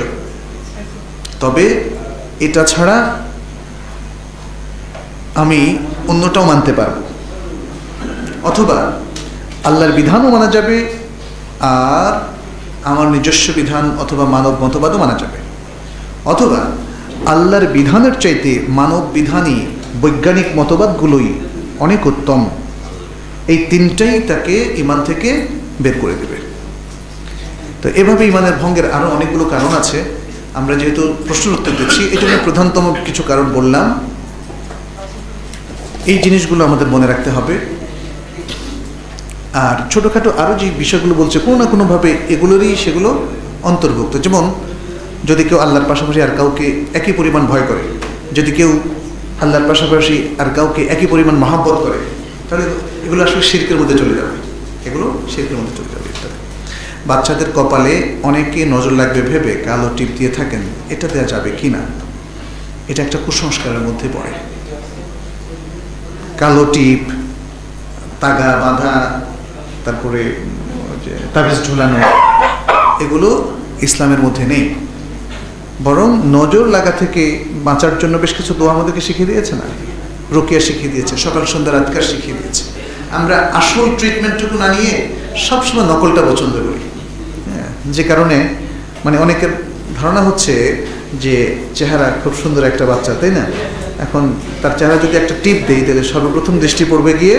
তবে এটা ছাড়া আমি অন্যটাও মানতে পারব, অথবা আল্লাহর বিধানও মানা যাবে আর আমার নিজস্ব বিধান অথবা মানব মতবাদও মানা যাবে, অথবা আল্লাহর বিধানের চাইতে মানব বিধানই, বৈজ্ঞানিক মতবাদগুলোই অনেক উত্তম। এই তিনটাই তাকে ঈমান থেকে বের করে দেবে। তো এভাবে ঈমানের ভঙ্গের আরও অনেকগুলো কারণ আছে। আমরা যেহেতু প্রশ্নের উত্তর দিচ্ছি, এই জন্য প্রধানতম কিছু কারণ বললাম। এই জিনিসগুলো আমাদের মনে রাখতে হবে। আর ছোটোখাটো আরও যে বিষয়গুলো বলছে কোনো না কোনোভাবে এগুলোরই সেগুলো অন্তর্ভুক্ত। যেমন যদি কেউ আল্লাহর পাশাপাশি আর কাউকে একই পরিমাণ ভয় করে, যদি কেউ আল্লাহর পাশাপাশি আর কাউকে একই পরিমাণ মহাব্বত করে, তাহলে এগুলো আসলে শিরকের মধ্যে চলে যাবে, এগুলো শিরকের মধ্যে চলে যাবে ইত্যাদি। বাচ্চাদের কপালে অনেকে নজর লাগবে ভেবে কালো টিপ দিয়ে থাকেন, এটা দেওয়া যাবে কি না, এটা একটা কুসংস্কারের মধ্যে পড়ে। কালো টিপ, তাগা বাঁধা, তারপরে তাবিজ ঝুলানো, এগুলো ইসলামের মধ্যে নেই। বরং নজর লাগা থেকে বাঁচার জন্য বেশ কিছু দোয়া আমাদেরকে শিখিয়ে দিয়েছে না, রুকিয়া শিখিয়ে দিয়েছে, সকাল সন্ধ্যার আজকার শিখিয়ে দিয়েছে। আমরা আসল ট্রিটমেন্টটুকু না নিয়ে সবসময় নকলটা পছন্দ করি, যে কারণে মানে অনেকের ধারণা হচ্ছে যে চেহারা খুব সুন্দর একটা বাচ্চা, তাই না? এখন তার চেহারা যদি একটা টিপ দেই তাহলে সর্বপ্রথম দৃষ্টি পড়বে গিয়ে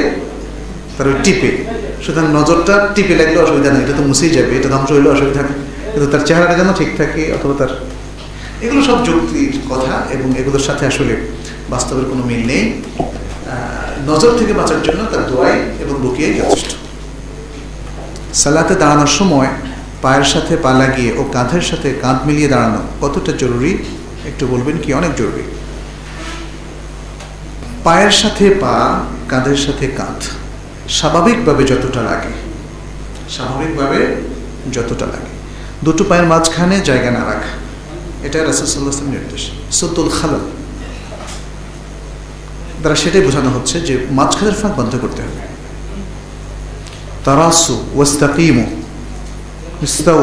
তার ওই টিপে। সুতরাং নজরটা টিপে লাগলে অসুবিধা নেই, এটা তো মুছেই যাবে, এটা ধ্বংস হইলে অসুবিধা নেই, কিন্তু তার চেহারাটা যেন ঠিক থাকে, অথবা তার, এগুলো সব যুক্তির কথা এবং এগুলোর সাথে আসলে বাস্তবের কোনো মিল নেই। নজর থেকে বাঁচার জন্য তার দোয়াই এবং রুকিয়াই যথেষ্ট। সালাতে দাঁড়ানোর সময় পায়ের সাথে পা লাগিয়ে ও কাঁধের সাথে কাঁধ মিলিয়ে দাঁড়ানো কতটা জরুরি একটু বলবেন কি? অনেক জরুরি। পায়ের সাথে পা, কাঁধের সাথে কাঁধ স্বাভাবিকভাবে যতটা লাগে, স্বাভাবিকভাবে যতটা লাগে, দুটো পায়ের মাঝখানে জায়গা না রাখা, এটা রাসূল সাল্লাল্লাহু আলাইহি ওয়াসাল্লামের নির্দেশ। সুতুল খালাল দ্বারা সেটাই বোঝানো হচ্ছে যে মাঝখানের ফাঁক বন্ধ করতে হবে। তারাসু ওয়াস্তাকিমু ইস্তাউ,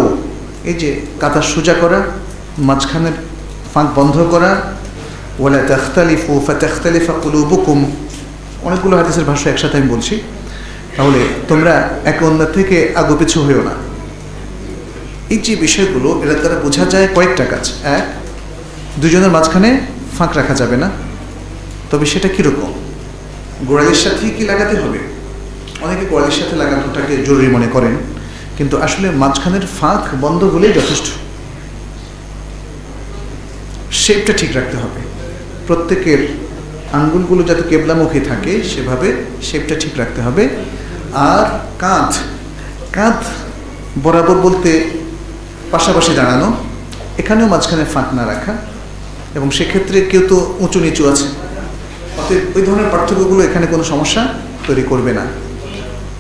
এই যে কাঁধা সোজা করা, মাঝখানের ফাঁক বন্ধ করা। ওয়ালা তাখতালিফু ফাতাখতালিফা কুলুবুকুম, অনেকগুলো হাদিসের ভাষ্য একসাথে আমি বলছি, তাহলে তোমরা একে অন্যের থেকে আগুপিছু হইও না। এই যে বিষয়গুলো, এরা দ্বারা বোঝা যায় কয়েকটা কাজ। এক, দুজনের মাঝখানে ফাঁক রাখা যাবে না, তবে সেটা কীরকম? গোড়ালির সাথেই কি লাগাতে হবে? অনেকে গোড়ালির সাথে লাগানোটাকে জরুরি মনে করেন, কিন্তু আসলে মাঝখানের ফাঁক বন্ধ হলেই যথেষ্ট। শেপটা ঠিক রাখতে হবে, প্রত্যেকের আঙ্গুলগুলো যাতে কেবলামুখী থাকে সেভাবে শেপটা ঠিক রাখতে হবে। আর কাঁধ, কাঁধ বরাবর বলতে পাশাপাশি দাঁড়ানো, এখানেও মাঝখানে ফাঁক না রাখা, এবং সেক্ষেত্রে কেউ তো উঁচু নিচু আছে, অতএব ওই ধরনের পার্থক্যগুলো এখানে কোনো সমস্যা তৈরি করবে না।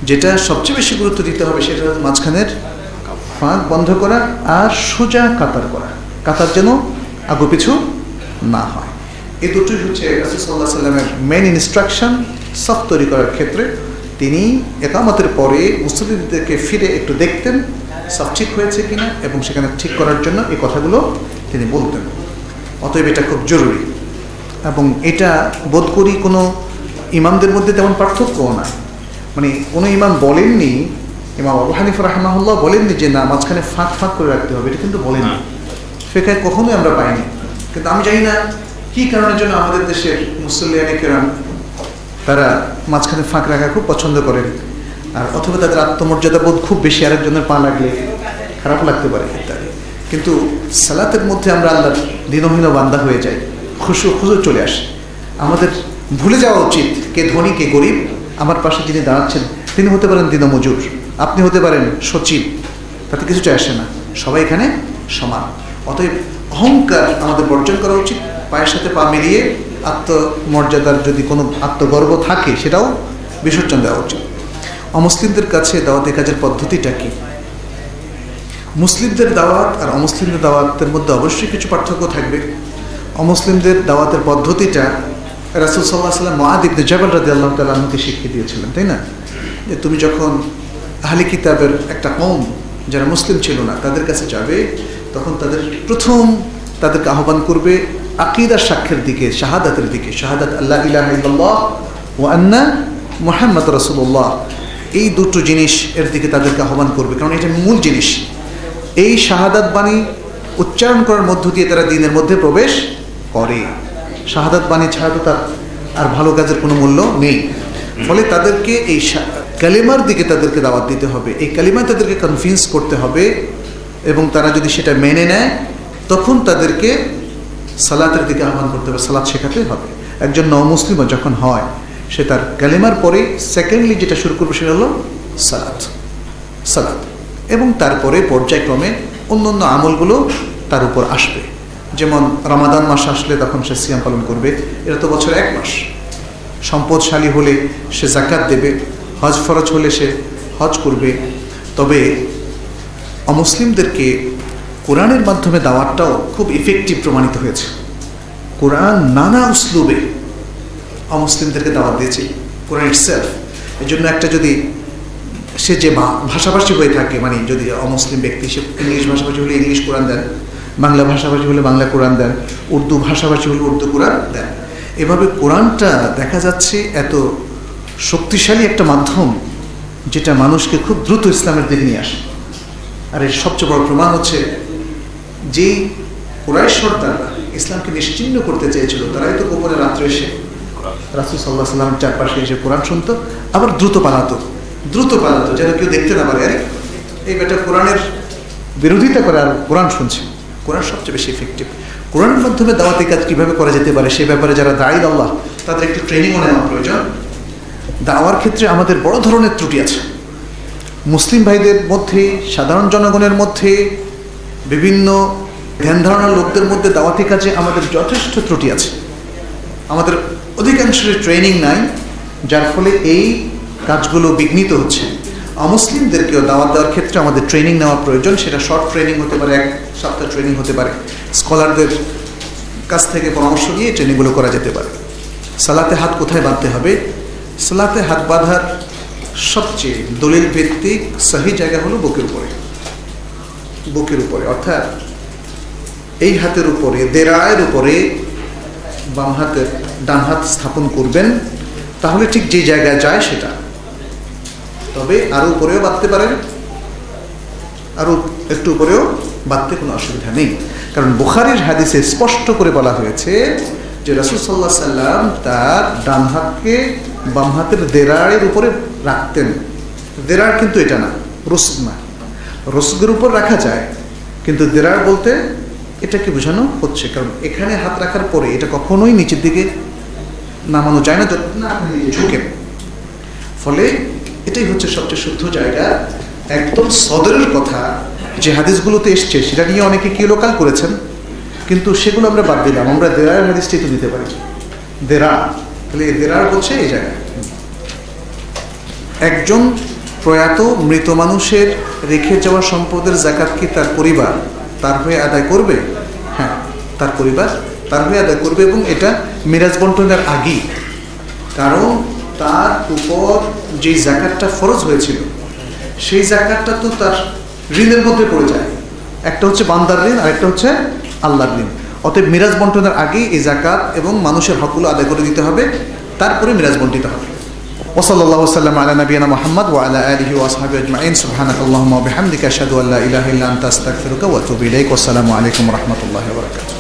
যেটা সবচেয়ে বেশি গুরুত্ব দিতে হবে সেটা হচ্ছে মাঝখানের ফাঁক বন্ধ করা আর সোজা কাতার করা, কাতার যেন আগুপিছু না হয়। এই দুটোই হচ্ছে রাসূল সাল্লাল্লাহু আলাইহি ওয়াসাল্লামের মেইন ইনস্ট্রাকশন সাফ তৈরি করার ক্ষেত্রে। তিনি একামতের পরে মুসল্লিদেরকে ফিরে একটু দেখতেন সাফ ঠিক হয়েছে কিনা, এবং সেখানে ঠিক করার জন্য এই কথাগুলো তিনি বলতেন। অতএব এটা খুব জরুরি, এবং এটা বোধ করি কোনো ইমামদের মধ্যে তেমন পার্থক্যও না। মানে কোনো ইমাম বলেননি, ইমাম আবু হানিফা রাহিমাহুল্লাহ বলেননি যে না মাঝখানে ফাঁক ফাঁক করে রাখতে হবে, এটা কিন্তু বলেননি, ফিকহে কখনোই আমরা পাইনি। কিন্তু আমি জানি না কী কারণের জন্য আমাদের দেশের মুসল্লিয়ানে কেরাম তারা মাঝখানে ফাঁক রাখা খুব পছন্দ করেন, আর অথবা তাদের আত্মমর্যাদা বোধ খুব বেশি, আরেকজনের পা লাগলে খারাপ লাগতে পারে ইত্যাদি। কিন্তু সালাতের মধ্যে আমরা আল্লাহর দীনহীন বান্দা হয়ে যাই, খুশু চলে আসে। আমাদের ভুলে যাওয়া উচিত কে ধনী কে গরিব। আমার পাশে যিনি দাঁড়াচ্ছেন তিনি হতে পারেন দিনমজুর, আপনি হতে পারেন সচিব, তাতে কিছু চাই আসে না, সবাই এখানে সমান। অতএব অহংকার আমাদের বর্জন করা উচিত, পায়ের সাথে পা মিলিয়ে আত্মমর্যাদার যদি কোনো আত্মগর্ব থাকে সেটাও বিসর্জন দেওয়া উচিত। অমুসলিমদের কাছে দাওয়াতি কাজের পদ্ধতিটা কি? মুসলিমদের দাওয়াত আর অমুসলিমদের দাওয়াতের মধ্যে অবশ্যই কিছু পার্থক্য থাকবে। অমুসলিমদের দাওয়াতের পদ্ধতিটা রাসূল সাল্লাল্লাহু আলাইহি ওয়াসাল্লাম মুআয ইবনে জাবাল রাদিয়াল্লাহু তাআলা আনহুকে শিখিয়ে দিয়েছিলেন, তাই না? যে তুমি যখন আহলে কিতাবের একটা কওম যারা মুসলিম ছিল না তাদের কাছে যাবে, তখন তাদেরকে আহ্বান করবে আকীদার সাক্ষ্যের দিকে, শাহাদাতের দিকে, শাহাদাত আল্লাহ ইলাহা ইল্লাল্লাহ ওয়া আন্না মুহাম্মদ রাসূলুল্লাহ, এই দুটো জিনিস এর দিকে তাদেরকে আহ্বান করবে, কারণ এটা মূল জিনিস। এই শাহাদাত বাণী উচ্চারণ করার মধ্য দিয়ে তারা দ্বীনের মধ্যে প্রবেশ করে। শাহাদাত বাণী ছাড়া তো তার আর ভালো কাজের কোনো মূল্য নেই। ফলে তাদেরকে এই কালিমার দিকে তাদেরকে দাওয়াত দিতে হবে, এই কালিমায় তাদেরকে কনভিন্স করতে হবে, এবং তারা যদি সেটা মেনে নেয় তখন তাদেরকে সালাতের দিকে আহ্বান করতে হবে, সালাত শেখাতে হবে। একজন নও মুসলিমও যখন হয় সে তার কালিমার পরে সেকেন্ডলি যেটা শুরু করবে সেটা হলো সালাত সালাত, এবং তারপরে পর্যায়ক্রমে অন্য আমলগুলো তার উপর আসবে। যেমন রমাদান মাস আসলে তখন সে সিয়াম পালন করবে, এটা তো বছরে 1 মাস। সম্পদশালী হলে সে যাকাত দেবে, হজ ফরজ হলে সে হজ করবে। তবে অমুসলিমদেরকে কোরআনের মাধ্যমে দাওয়াতটাও খুব ইফেক্টিভ প্রমাণিত হয়েছে। কোরআন নানা উসলুবে অমুসলিমদেরকে দাওয়াত দিয়েছে, কোরআন ইটসেলফ। এই জন্য একটা যদি সে যে ভাষাভাষী হয়ে থাকে, মানে যদি অমুসলিম ব্যক্তি, সে ইংলিশ ভাষাভাষী হলে ইংলিশ কোরআন দেন, বাংলা ভাষাভাষী হলে বাংলা কোরআন দেন, উর্দু ভাষাভাষী হলে উর্দু কোরআন দেন। এভাবে কোরআনটা দেখা যাচ্ছে এত শক্তিশালী একটা মাধ্যম, যেটা মানুষকে খুব দ্রুত ইসলামের দিকে নিয়ে আসে। আর এর সবচেয়ে বড় প্রমাণ হচ্ছে, যেই কুরাইশ সর্দাররা ইসলামকে নিশ্চিহ্ন করতে চেয়েছিল, তারাই তো গোপনে রাত্রে এসে রাসূল সাল্লাল্লাহু আলাইহি ওয়াসাল্লামের চারপাশে এসে কোরআন শুনতো, আবার দ্রুত পালাতো, যেন কেউ দেখতে না পারে, আরে এই বেটা কোরআনের বিরোধিতা করে আর কোরআন শুনছে। কোরআন সবচেয়ে বেশি ইফেক্টিভ। কোরআনের মাধ্যমে দাওয়াতি কাজ কীভাবে করা যেতে পারে সে ব্যাপারে যারা দাঈ আল্লাহ, তাদের একটু ট্রেনিংও নেওয়া প্রয়োজন। দাওয়ার ক্ষেত্রে আমাদের বড় ধরনের ত্রুটি আছে। মুসলিম ভাইদের মধ্যে, সাধারণ জনগণের মধ্যে, বিভিন্ন ধ্যান ধারণার লোকদের মধ্যে দাওয়াতি কাজে আমাদের যথেষ্ট ত্রুটি আছে। আমাদের অধিকাংশের ট্রেনিং নাই, যার ফলে এই কাজগুলো বিঘ্নিত হচ্ছে। অমুসলিমদেরকেও দাওয়াত দেওয়ার ক্ষেত্রে আমাদের ট্রেনিং নেওয়া প্রয়োজন। সেটা শর্ট ট্রেনিং হতে পারে, 1 সপ্তাহ ট্রেনিং হতে পারে, স্কলারদের কাছ থেকে পরামর্শ নিয়ে ট্রেনিংগুলো করা যেতে পারে। সালাতে হাত কোথায় বাঁধতে হবে? সালাতে হাত বাঁধার সবচেয়ে দলিল ভিত্তিক সহি জায়গা হলো বুকের উপরে, অর্থাৎ এই হাতের উপরে, দেরায়ের উপরে বাম হাতের ডান হাত স্থাপন করবেন, তাহলে ঠিক যে জায়গায় যায় সেটা। তবে আরো উপরেও বাঁধতে পারেন, আরো একটু উপরেও বাঁধতে কোনো অসুবিধা নেই, কারণ বুখারীর হাদিসে স্পষ্ট করে বলা হয়েছে যে রাসূল সাল্লাল্লাহু আলাইহি ওয়াসাল্লাম তার ডান হাতকে বাম হাতের দেরায়ের উপরে রাখতেন। দেরার কিন্তু এটা না, রুসগ না। রুসগের উপর রাখা যায়, কিন্তু দেরার বলতে এটাকে বোঝানো হচ্ছে, কারণ এখানে হাত রাখার পরে এটা কখনোই নিচের দিকে নামানো যায় না, যত না আপনি ঝুঁকেন। ফলে এটাই হচ্ছে সবচেয়ে শুদ্ধ জায়গা। একদম সদরের কথা যে হাদিসগুলোতে এসছে সেটা নিয়ে অনেকে কি লোকাল করেছেন, কিন্তু সেগুলো আমরা বাদ দিলাম। আমরা দেরার হাদিসটাই তো নিতে পারি, দেরা। তাহলে দেরার বলছে এই জায়গায়। একজন প্রয়াত মৃত মানুষের রেখে যাওয়া সম্পদের যাকাত কি তার পরিবার তার হয়ে আদায় করবে? হ্যাঁ, তার পরিবার তার হয়ে আদায় করবে, এবং এটা মিরাজ বন্টনের আগেই। কারণ তার উপর যে যাকাতটা ফরজ হয়েছিল, সেই যাকাতটা তো তার ঋণের মধ্যে পড়ে যায়। একটা হচ্ছে বান্দার ঋণ, আর একটা হচ্ছে আল্লাহর ঋণ। অতএব মিরাজ বন্টনের আগেই এই যাকাত এবং মানুষের হকগুলো আদায় করে দিতে হবে, তারপরে মিরাজ বন্টিত হবে। ওয়াসাল্লাল্লাহু ওয়াসাল্লাম আলা নবিয়িনা মুহাম্মদ ওয়া আলা আলিহি ওয়া আসহাবিহি আজমাইন। সুবহানাকাল্লাহুম্মা ওয়া বিহামদিকা আশহাদু আল্লা ইলাহা ইল্লা আনতা আস্তাগফিরুকা ওয়া আতুবু ইলাইক। ওয়াসসালামু আলাইকুম ওয়া রাহমাতুল্লাহি ওয়া বারাকাতুহু।